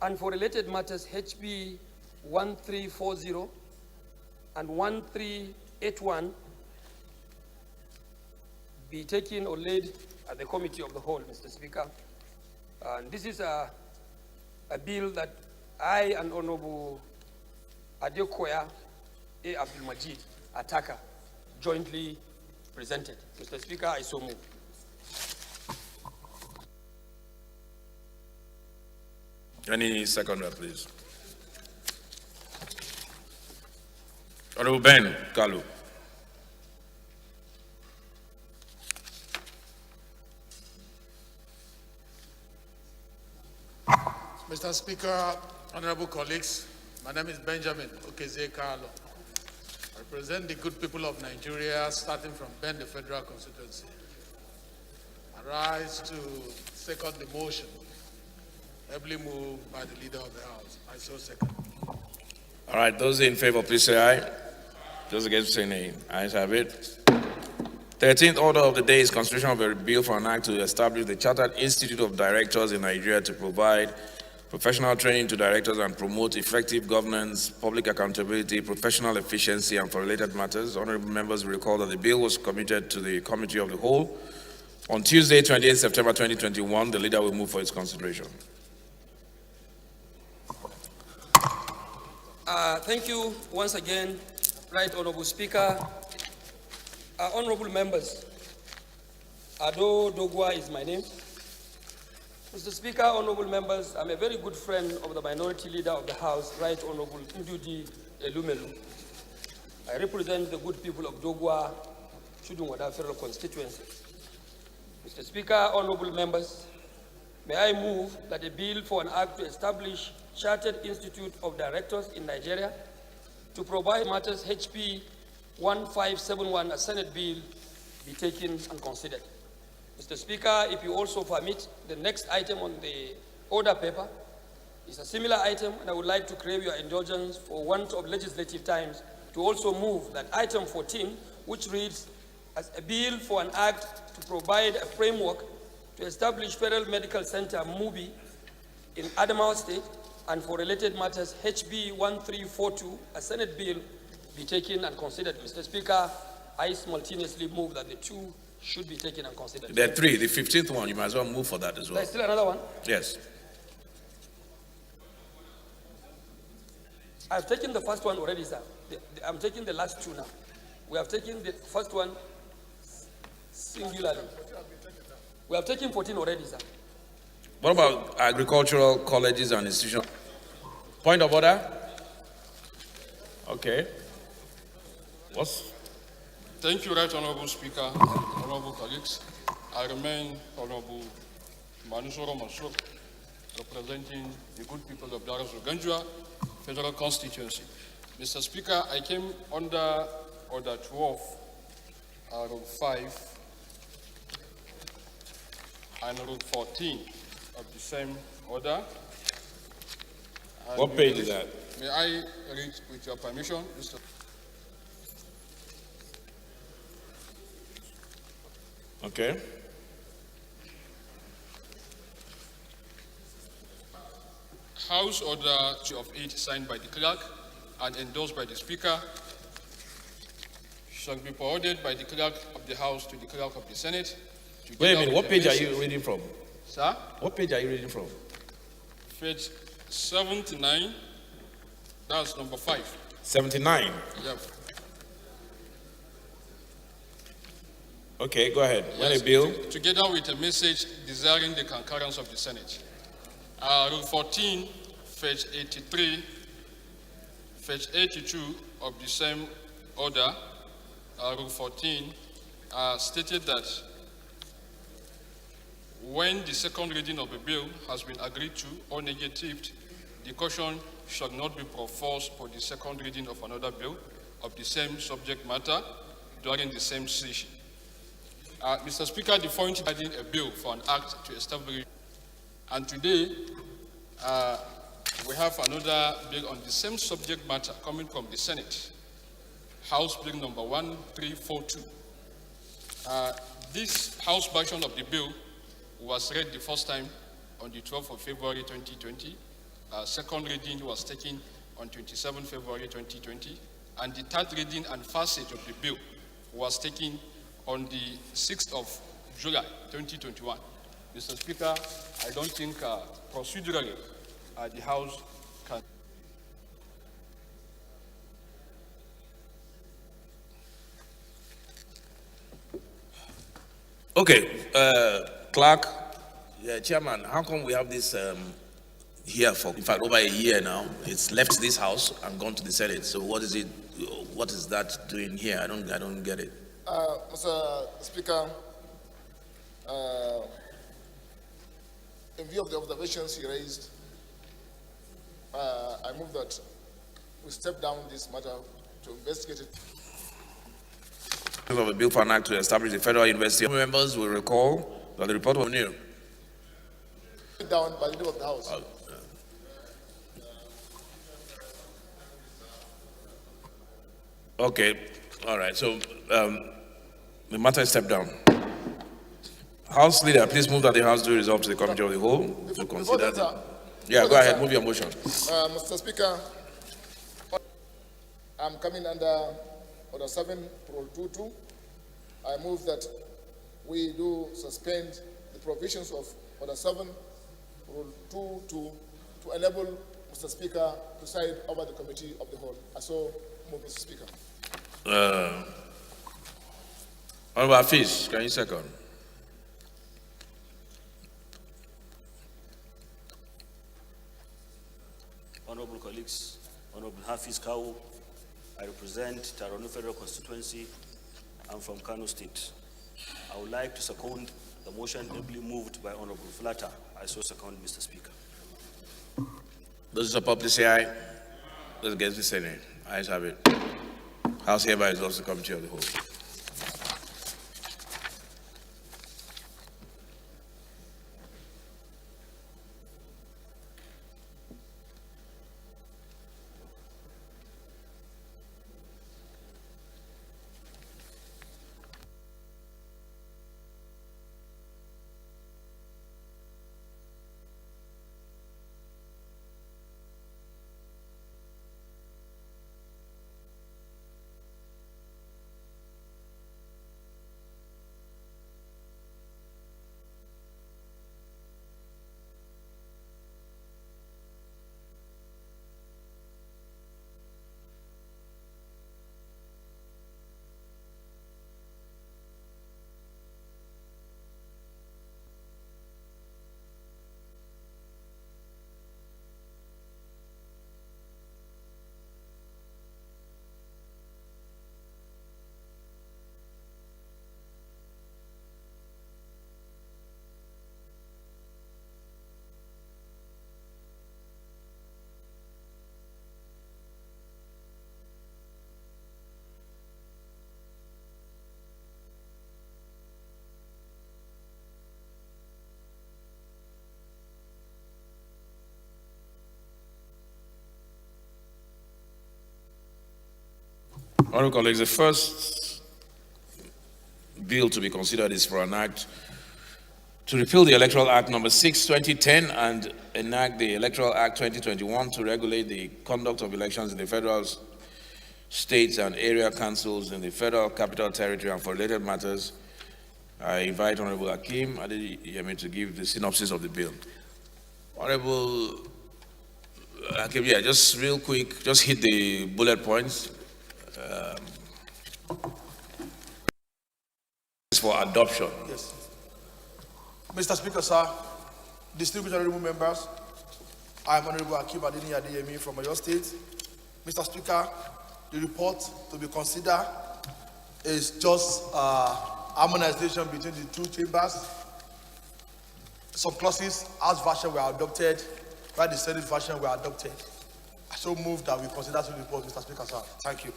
Speaker 17: and for related matters, HB 1340 and 1381, be taken or laid at the Committee of the Whole, Mr. Speaker. And this is
Speaker 21: a bill that I and Honorable Adekoya A. Abdulmajid Ataka jointly presented. Mr. Speaker, I so move.
Speaker 1: Any seconder, please? Honorable Ben Kalu.
Speaker 10: Mr. Speaker, honorable colleagues, my name is Benjamin Okeze Carlo. I represent the good people of Nigeria, starting from Ben, the Federal Constituency. I rise to second the motion, heavily moved by the Leader of the House. I so second.
Speaker 1: All right, those in favor, please say aye. Those against, say nay. Ayes have it. 13th order of the day is consideration of a bill for an act to establish the Chartered Institute of Directors in Nigeria to provide professional training to directors and promote effective governance, public accountability, professional efficiency, and for related matters. Honorable members will recall that the bill was committed to the Committee of the Whole. On Tuesday, 28 September 2021, the leader will move for its consideration.
Speaker 21: Thank you once again, Right Honorable Speaker. Honorable members, Ado Dogwa is my name. Mr. Speaker, honorable members, I'm a very good friend of the Minority Leader of the House, Right Honorable Ndudi Elumelu. I represent the good people of Dogwa, Chudunwada Federal Constituency. Mr. Speaker, honorable members, may I move that a bill for an act to establish Chartered Institute of Directors in Nigeria to provide matters HP 1571, a Senate bill, be taken and considered. Mr. Speaker, if you also permit, the next item on the order paper is a similar item, and I would like to crave your indulgence for want of legislative times to also move that item 14, which reads as a bill for an act to provide a framework to establish Federal Medical Center MUBI in Adamawa State and for related matters HB 1342, a Senate bill, be taken and considered. Mr. Speaker, I simultaneously move that the two should be taken and considered.
Speaker 1: There are three. The 15th one, you might as well move for that as well.
Speaker 21: There's still another one.
Speaker 1: Yes.
Speaker 21: I've taken the first one already, sir. I'm taking the last two now. We have taken the first one singularly. We have taken 14 already, sir.
Speaker 1: What about agricultural colleges and institutions? Point of order? Okay.
Speaker 20: Thank you, Right Honorable Speaker, honorable colleagues. I remain Honorable Manusoro Masuk, representing the good people of Daras Uganjua Federal Constituency. Mr. Speaker, I came under Order 12, Rule 5, and Rule 14 of the same order. And
Speaker 1: what page is that?
Speaker 20: May I read with your permission, Mr.
Speaker 1: Okay.
Speaker 20: House Order of 8 signed by the clerk and endorsed by the Speaker shall be forwarded by the clerk of the House to the clerk of the Senate.
Speaker 1: Wait a minute, what page are you reading from?
Speaker 20: Sir?
Speaker 1: What page are you reading from?
Speaker 20: Page 79, that's number 5.
Speaker 1: 79?
Speaker 20: Yep.
Speaker 1: Okay, go ahead. When
Speaker 20: Yes,
Speaker 1: a bill?
Speaker 20: together with a message desiring the concurrence of the Senate. Rule 14, page 83, page 82 of the same order, Rule 14, stated that when the second reading of a bill has been agreed to or negatived, the caution shall not be proposed for the second reading of another bill of the same subject matter during the same session. Mr. Speaker, the point regarding a bill for an act to establish, and today we have another bill on the same subject matter coming from the Senate, House Bill number 1342. This House version of the bill was read the first time on the 12th of February 2020. Second reading was taken on 27 February 2020, and the third reading and passage of the bill was taken on the 6th of July 2021. Mr. Speaker, I don't think procedurally
Speaker 22: the House can.
Speaker 1: Okay, Clerk, Chairman, how come we have this here for, in fact, over a year now? It's left this House and gone to the Senate. So what is it? What is that doing here? I don't get it.
Speaker 12: Mr. Speaker, in view of the observations you raised, I move that we step down this matter to investigate it.
Speaker 1: Of a bill for an act to establish the Federal University. Members will recall that the report was new.
Speaker 12: Down by the leader of the House.
Speaker 1: Okay, all right. So the matter is stepped down. House Leader, please move that the House do resolve to the Committee of the Whole to consider. Yeah, go ahead. Move your motion.
Speaker 12: Mr. Speaker, I'm coming under Order 7, Rule 22. I move that we do suspend the provisions of Order 7, Rule 22, to enable Mr. Speaker to preside over the Committee of the Whole. I so move, Mr. Speaker.
Speaker 1: Honorable Hafiz, can you second?
Speaker 8: Honorable colleagues, Honorable Hafiz Kawu, I represent Taronu Federal Constituency. I'm from Kano State. I would like to second the motion ably moved by Honorable Flatter. I so second, Mr. Speaker.
Speaker 1: Those who support, please say aye. Those against, please say nay. Ayes have it. House hereby resolves the Committee of the Whole. Honorable colleagues, the first bill to be considered is for an act to repeal the Electoral Act number 6, 2010 and enact the Electoral Act 2021 to regulate the conduct of elections in the federal, states and area councils in the Federal Capital Territory and for related matters. I invite Honorable Hakeem Adeyemi to give the synopsis of the bill. Honorable Hakeem, yeah, just real quick, just hit the bullet points. For adoption.
Speaker 12: Yes. Mr. Speaker, sir, distinguished honorable members, I am Honorable Hakeem Adeyemi from Oyo State. Mr. Speaker, the report to be considered is just harmonization between the two chambers. Some clauses, House version were adopted, while the Senate version were adopted. I so move that we consider the report, Mr. Speaker, sir. Thank you.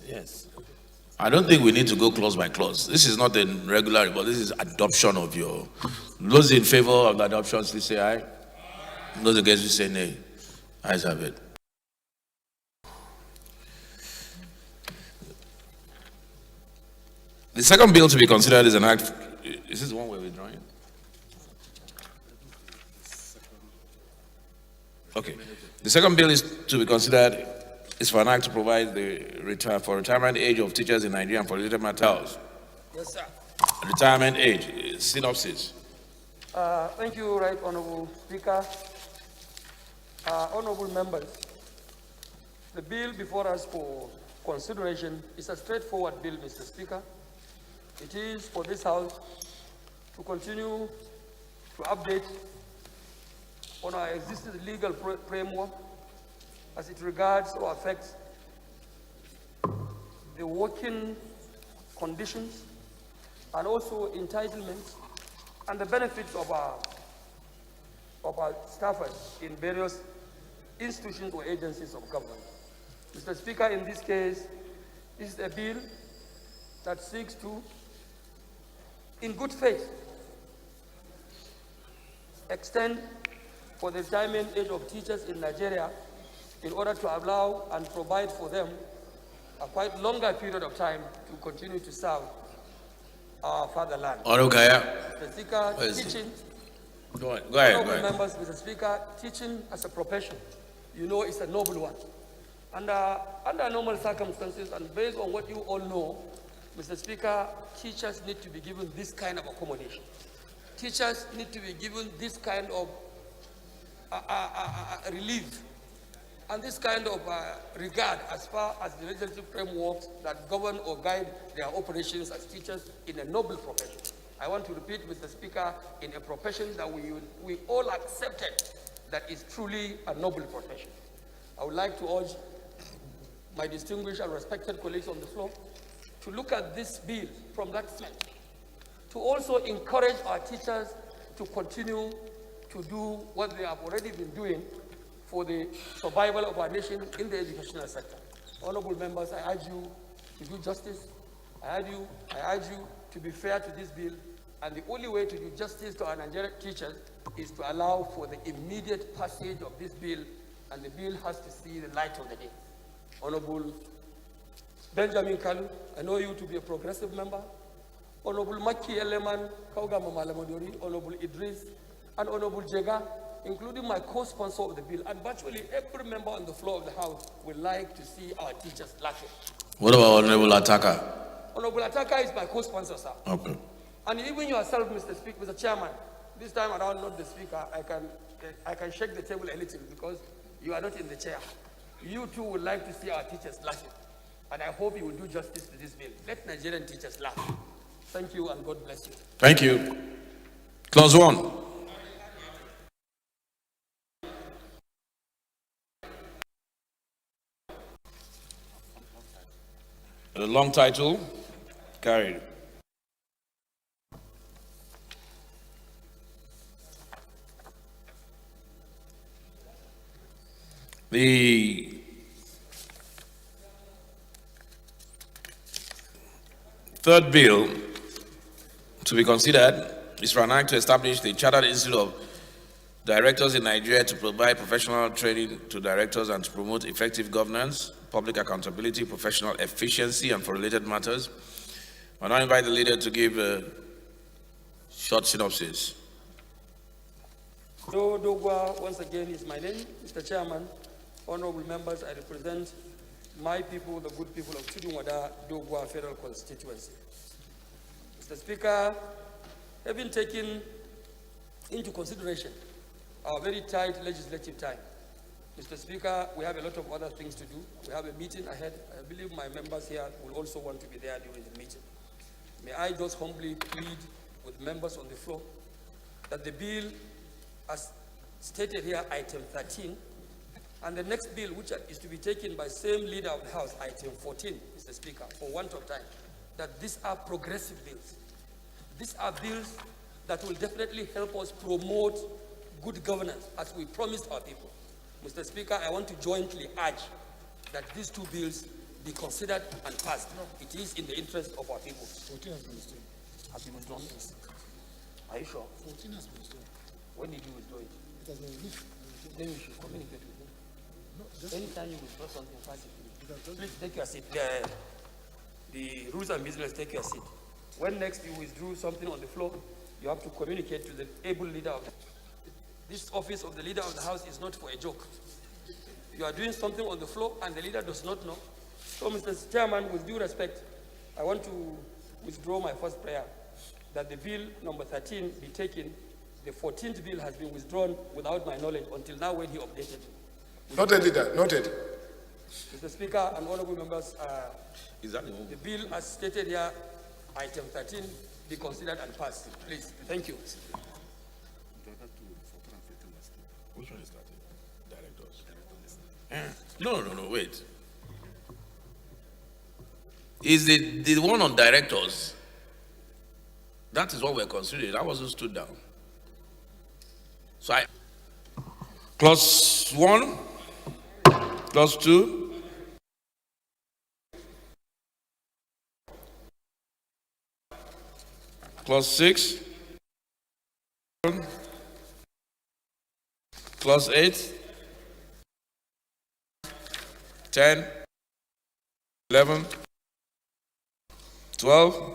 Speaker 1: Yes. I don't think we need to go clause by clause. This is not a regular report. This is adoption of your. Those in favor of the adoption, please say aye. Those against, please say nay. Ayes have it. The second bill to be considered is an act. Is this the one we're withdrawing? Okay. The second bill is to be considered is for an act to provide the retirement age of teachers in Nigeria and for related matters.
Speaker 17: Yes, sir.
Speaker 1: retirement age. Synopsis.
Speaker 17: Thank you, Right Honorable Speaker. Honorable members, the bill before us for consideration is a straightforward bill, Mr. Speaker. It is for this House to continue to update on our existing legal framework as it regards or affects the working conditions and also entitlements and the benefits of our staffers in various institutions or agencies of government. Mr. Speaker, in this case, this is a bill that seeks to, in good faith, extend for the retirement age of teachers in Nigeria in order to allow and provide for them a quite longer period of time to continue to serve our fatherland. Mr. Speaker, teaching,
Speaker 1: Go ahead.
Speaker 17: honorable members, Mr. Speaker, teaching as a profession, you know, is a noble one. And under normal circumstances and based on what you all know, Mr. Speaker, teachers need to be given this kind of accommodation. Teachers need to be given this kind of relief and this kind of regard as far as the legislative frameworks that govern or guide their operations as teachers in a noble profession. I want to repeat, Mr. Speaker, in a profession that we all accepted that is truly a noble profession. I would like to urge my distinguished and respected colleagues on the floor to look at this bill from that slant, to also encourage our teachers to continue to do what they have already been doing for the survival of our nation in the educational sector. Honorable members, I urge you to do justice. I urge you to be fair to this bill, and the only way to do justice to our Nigerian teachers is to allow for the immediate passage of this bill, and the bill has to see the light of the day. Honorable Benjamin Kalu, I know you to be a progressive member. Honorable Maki Eleman, Kaugama Malamadori, Honorable Idris, and Honorable Jega, including my co-sponsor of the bill, and virtually every member on the floor of the House would like to see our teachers laughing.
Speaker 1: What about Honorable Ataka?
Speaker 17: Honorable Ataka is my co-sponsor, sir.
Speaker 1: Okay.
Speaker 17: And even yourself, Mr. Speaker, Mr. Chairman, this time around, not the Speaker, I can shake the table a little because you are not in the chair. You too would like to see our teachers laughing. And I hope you will do justice to this bill. Let Nigerian teachers laugh. Thank you and God bless you.
Speaker 1: Thank you. Clause 1. The long title, carried. The third bill to be considered is for an act to establish the Chartered Institute of Directors in Nigeria to provide professional training to directors and to promote effective governance, public accountability, professional efficiency, and for related matters. I now invite the leader to give a short synopsis.
Speaker 17: Joe Dogwa, once again, is my name. Mr. Chairman, honorable members, I represent my people, the good people of Chudunwada Dogwa Federal Constituency. Mr. Speaker, having taken into consideration our very tight legislative time, Mr. Speaker, we have a lot of other things to do. We have a meeting ahead. I believe my members here will also want to be there during the meeting. May I just humbly plead with members on the floor that the bill, as stated here, item 13, and the next bill, which is to be taken by same leader of the House, item 14, Mr. Speaker, for want of time, that these are progressive bills. These are bills that will definitely help us promote good governance as we promised our people. Mr. Speaker, I want to jointly urge that these two bills be considered and passed. It is in the interest of our people.
Speaker 10: 14 has been withdrawn.
Speaker 17: Has been withdrawn? Are you sure?
Speaker 10: 14 has been withdrawn.
Speaker 17: When did you withdraw it?
Speaker 10: It has been released.
Speaker 17: Then you should communicate with me.
Speaker 10: No, just
Speaker 17: Anytime you withdraw something, pass it to me. Please take your seat. The rules and business, take your seat. When next you withdraw something on the floor, you have to communicate to the able leader of the This office of the leader of the House is not for a joke. You are doing something on the floor and the leader does not know. So, Mr. Chairman, with due respect, I want to withdraw my first prayer that the bill number 13 be taken. The 14th bill has been withdrawn without my knowledge until now when he updated.
Speaker 12: Noted, leader. Noted.
Speaker 17: Mr. Speaker and honorable members,
Speaker 1: Is that
Speaker 17: the bill as stated here, item 13, be considered and passed. Please. Thank you.
Speaker 1: Which one is that? Directors. No, wait. Is the one on directors? That is what we're considering. I wasn't stood down. So clause 1, clause 2, clause 6, clause 8, 10, 11, 12,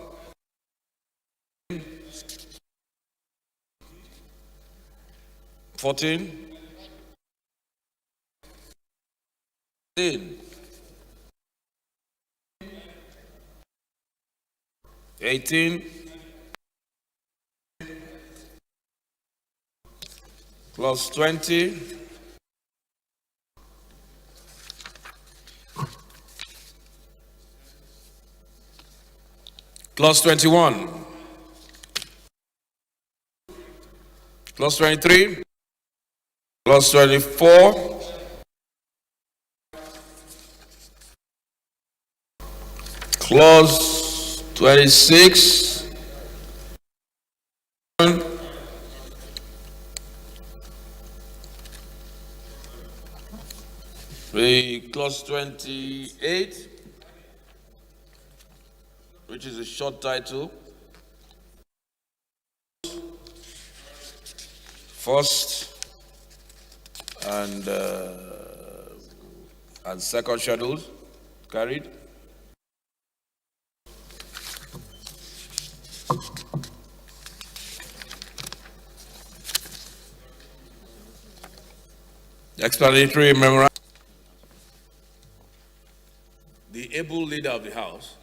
Speaker 1: 14, 15, 18, clause 20, clause 21, clause 23, clause 24, clause 26, the clause 28, which is a short title, first and second schedules carried. Explanatory memorandum. The able leader of the House,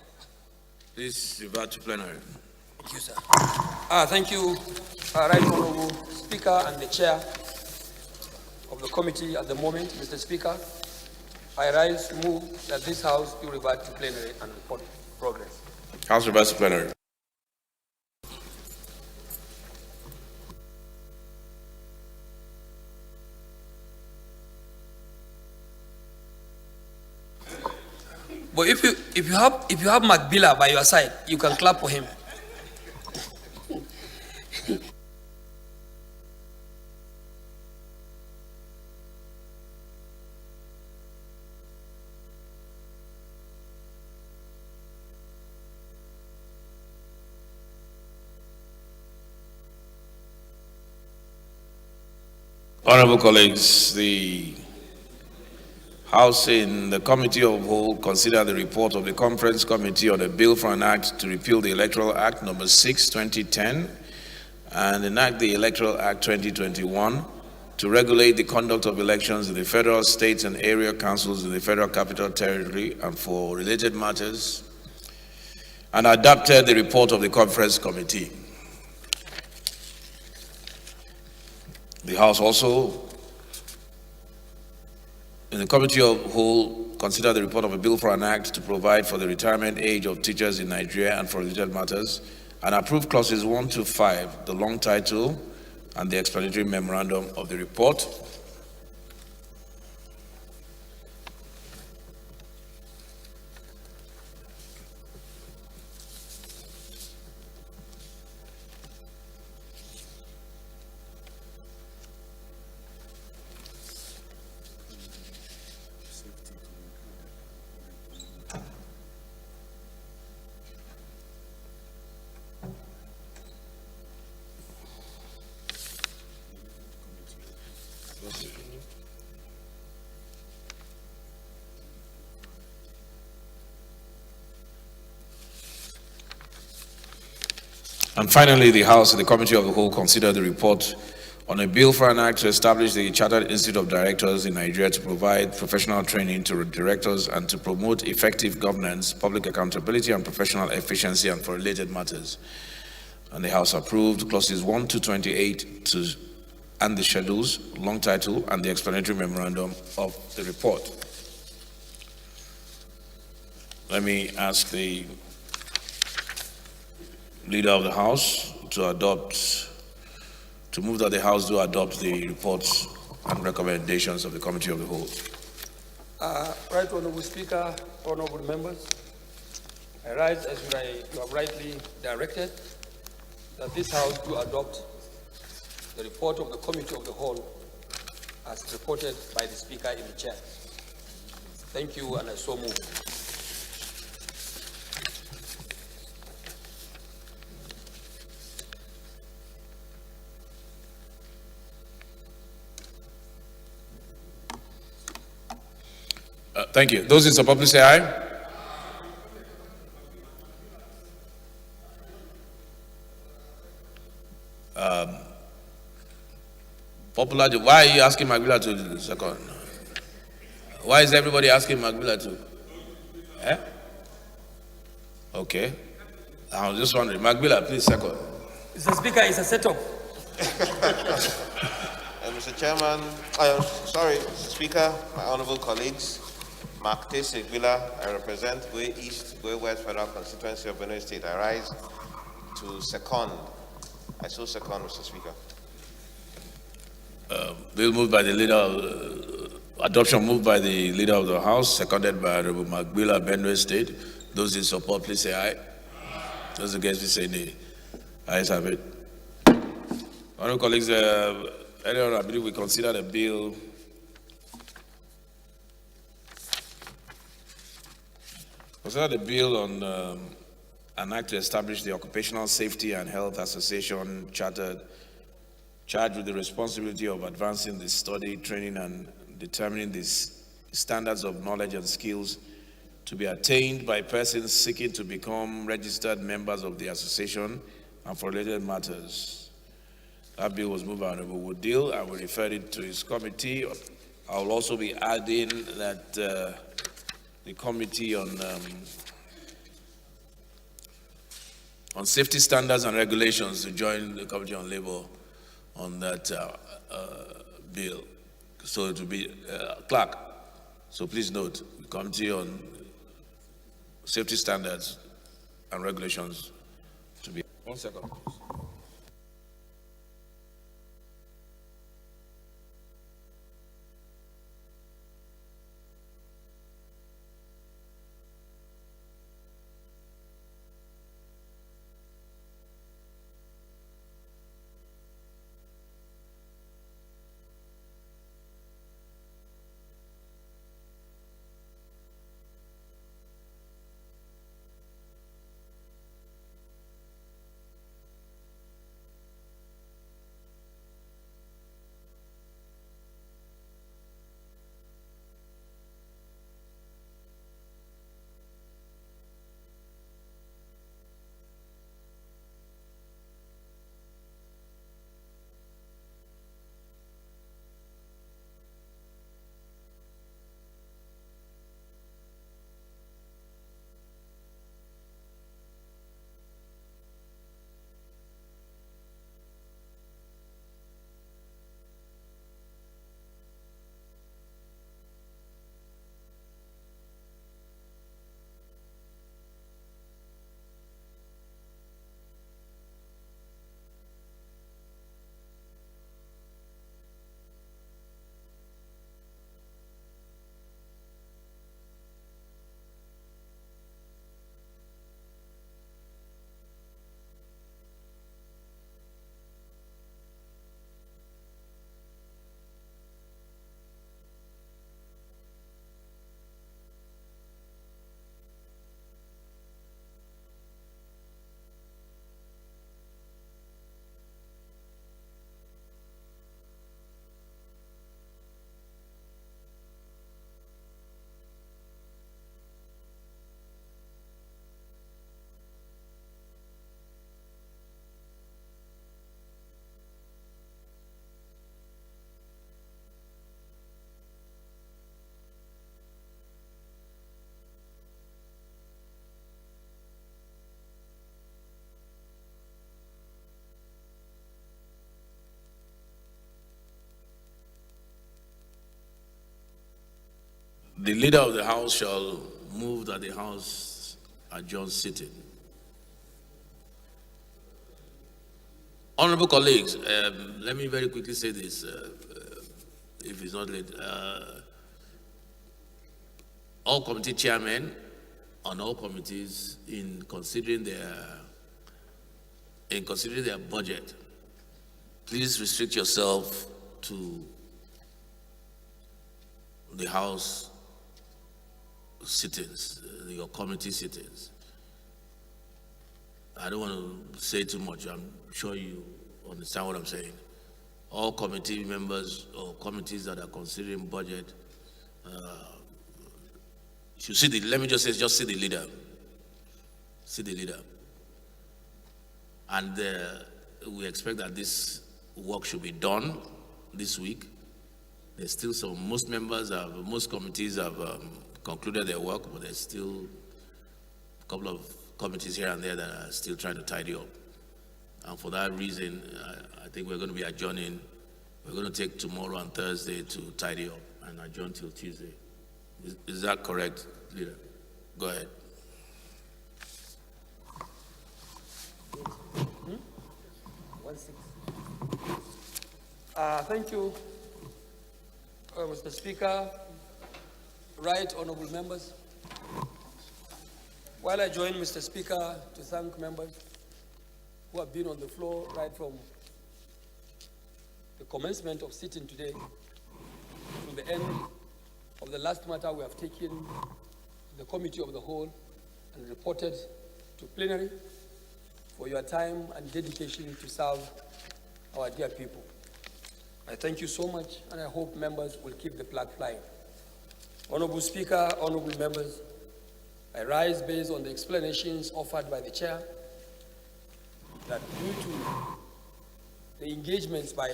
Speaker 1: please revert to plenary.
Speaker 17: Thank you, sir. Thank you, Right Honorable Speaker and the Chair of the committee at the moment, Mr. Speaker. I rise to move that this House be revert to plenary and report progress.
Speaker 1: House reverts to plenary.
Speaker 17: But if you have Macbilla by your side, you can clap for him.
Speaker 1: Honorable colleagues, the House in the Committee of Whole consider the report of the Conference Committee on a Bill for an Act to repeal the Electoral Act number 6, 2010 and enact the Electoral Act 2021 to regulate the conduct of elections in the federal, state and area councils in the Federal Capital Territory and for related matters, and adopted the report of the Conference Committee. The House also, in the Committee of Whole, consider the report of a bill for an act to provide for the retirement age of teachers in Nigeria and for related matters, and approve clauses 1 to 5, the long title, and the explanatory memorandum of the report. And finally, the House and the Committee of the Whole consider the report on a bill for an act to establish the Chartered Institute of Directors in Nigeria to provide professional training to directors and to promote effective governance, public accountability, and professional efficiency and for related matters. and the House approved clauses 1 to 28 and the schedules, long title, and the explanatory memorandum of the report. Let me ask the Leader of the House to move that the House do adopt the reports and recommendations of the Committee of the Whole.
Speaker 17: Right Honorable Speaker, honorable members, I rise as you have rightly directed that this House do adopt the report of the Committee of the Whole as reported by the Speaker in the chair. Thank you, and I so move.
Speaker 1: Thank you. Those in support, please say aye. Popular, why are you asking Magbila to second? Why is everybody asking Magbila to? Eh? Okay. I was just wondering. Magbila, please second.
Speaker 17: Mr. Speaker, it's a setup.
Speaker 3: Mr. Chairman, Mr. Speaker, my honorable colleagues, Mark T. Sigvila, I represent Gwe East, Gwe West Federal Constituency of Benue State. I rise to second. I so second, Mr. Speaker.
Speaker 1: Bill moved by the adoption moved by the Leader of the House, seconded by Honorable Magbila, Benue State. Those in support, please say aye. Those against, please say nay. Ayes have it. Honorable colleagues, earlier I believe we considered a bill on an act to establish the Occupational Safety and Health Association charged with the responsibility of advancing the study, training, and determining the standards of knowledge and skills to be attained by persons seeking to become registered members of the association and for related matters. That bill was moved by Honorable Woodil. I will refer it to his committee. I will also be adding that the committee on safety standards and regulations to join the Committee on Labor on that bill. So it will be clerk. So please note, the Committee on Safety Standards and Regulations to be. 1 second, please. The leader of the House shall move that the House adjourn sitting. Honorable colleagues, let me very quickly say this, if it's not late. All committee chairmen on all committees, in considering their budget, please restrict yourself to the House sittings, your committee sittings. I don't want to say too much. I'm sure you understand what I'm saying. All committee members or committees that are considering budget should see the, let me just say, just see the leader. See the leader. And we expect that this work should be done this week. There's still some, most committees have concluded their work, but there's still a couple of committees here and there that are still trying to tidy up. And for that reason, I think we're going to be adjourning. We're going to take tomorrow and Thursday to tidy up and adjourn till Tuesday. Is that correct, leader? Go ahead.
Speaker 17: Thank you, Mr. Speaker. Right, honorable members. While I join Mr. Speaker to thank members who have been on the floor right from the commencement of sitting today to the end of the last matter we have taken the Committee of the Whole and reported to plenary, for your time and dedication to serve our dear people. I thank you so much, and I hope members will keep the flag flying. Honorable Speaker, honorable members, I rise based on the explanations offered by the Chair that due to the engagements by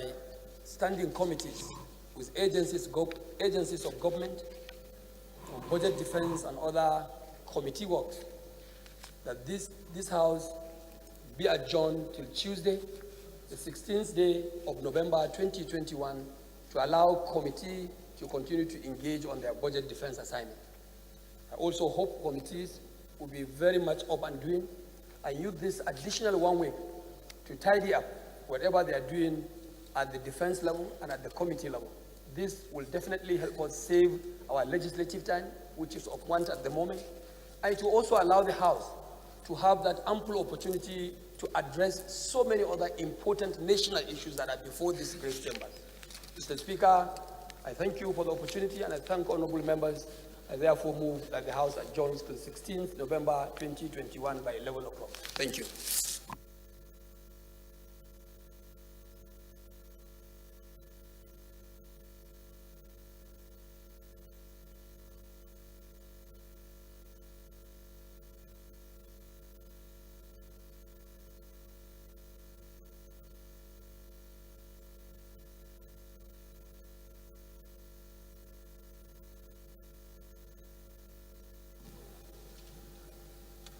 Speaker 17: standing committees with agencies of government, on budget defense and other committee works, that this House be adjourned till Tuesday, the 16th day of November 2021, to allow committee to continue to engage on their budget defense assignment. I also hope committees will be very much up and doing and use this additional 1 week to tidy up whatever they are doing at the defense level and at the committee level. This will definitely help us save our legislative time, which is of want at the moment, and to also allow the House to have that ample opportunity to address so many other important national issues that are before this great chamber. Mr. Speaker, I thank you for the opportunity, and I thank honorable members. I therefore move that the House adjourns to 16th November 2021 by 11 o'clock. Thank you.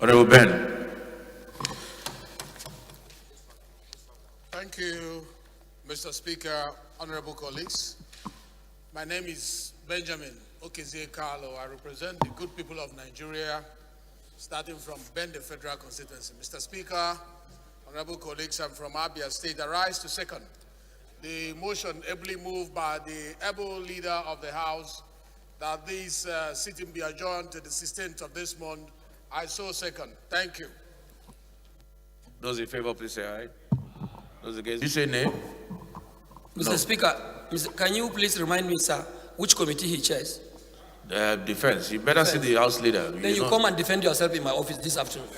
Speaker 1: Honorable Ben.
Speaker 10: Thank you, Mr. Speaker, honorable colleagues. My name is Benjamin Okezie Carlo. I represent the good people of Nigeria, starting from Bende Federal Constituency. Mr. Speaker, honorable colleagues, I'm from Abia State. I rise to second the motion ably moved by the able leader of the House that this sitting be adjourned to the 16th of this month. I so second. Thank you.
Speaker 1: Those in favor, please say aye. Those against, you say nay.
Speaker 17: Mr.
Speaker 1: No.
Speaker 17: Speaker, can you please remind me, sir, which committee he chairs?
Speaker 1: Defense. You better see the House leader.
Speaker 17: Then you come and defend yourself in my office this afternoon.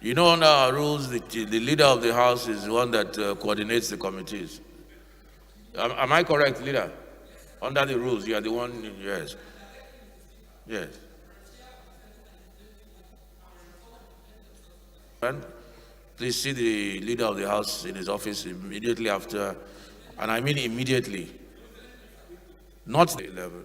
Speaker 1: You know, under our rules, the leader of the House is the one that coordinates the committees. Am I correct, leader? Under the rules, you are the one, yes. Yes. Please see the leader of the House in his office immediately after, and I mean immediately, not the 11.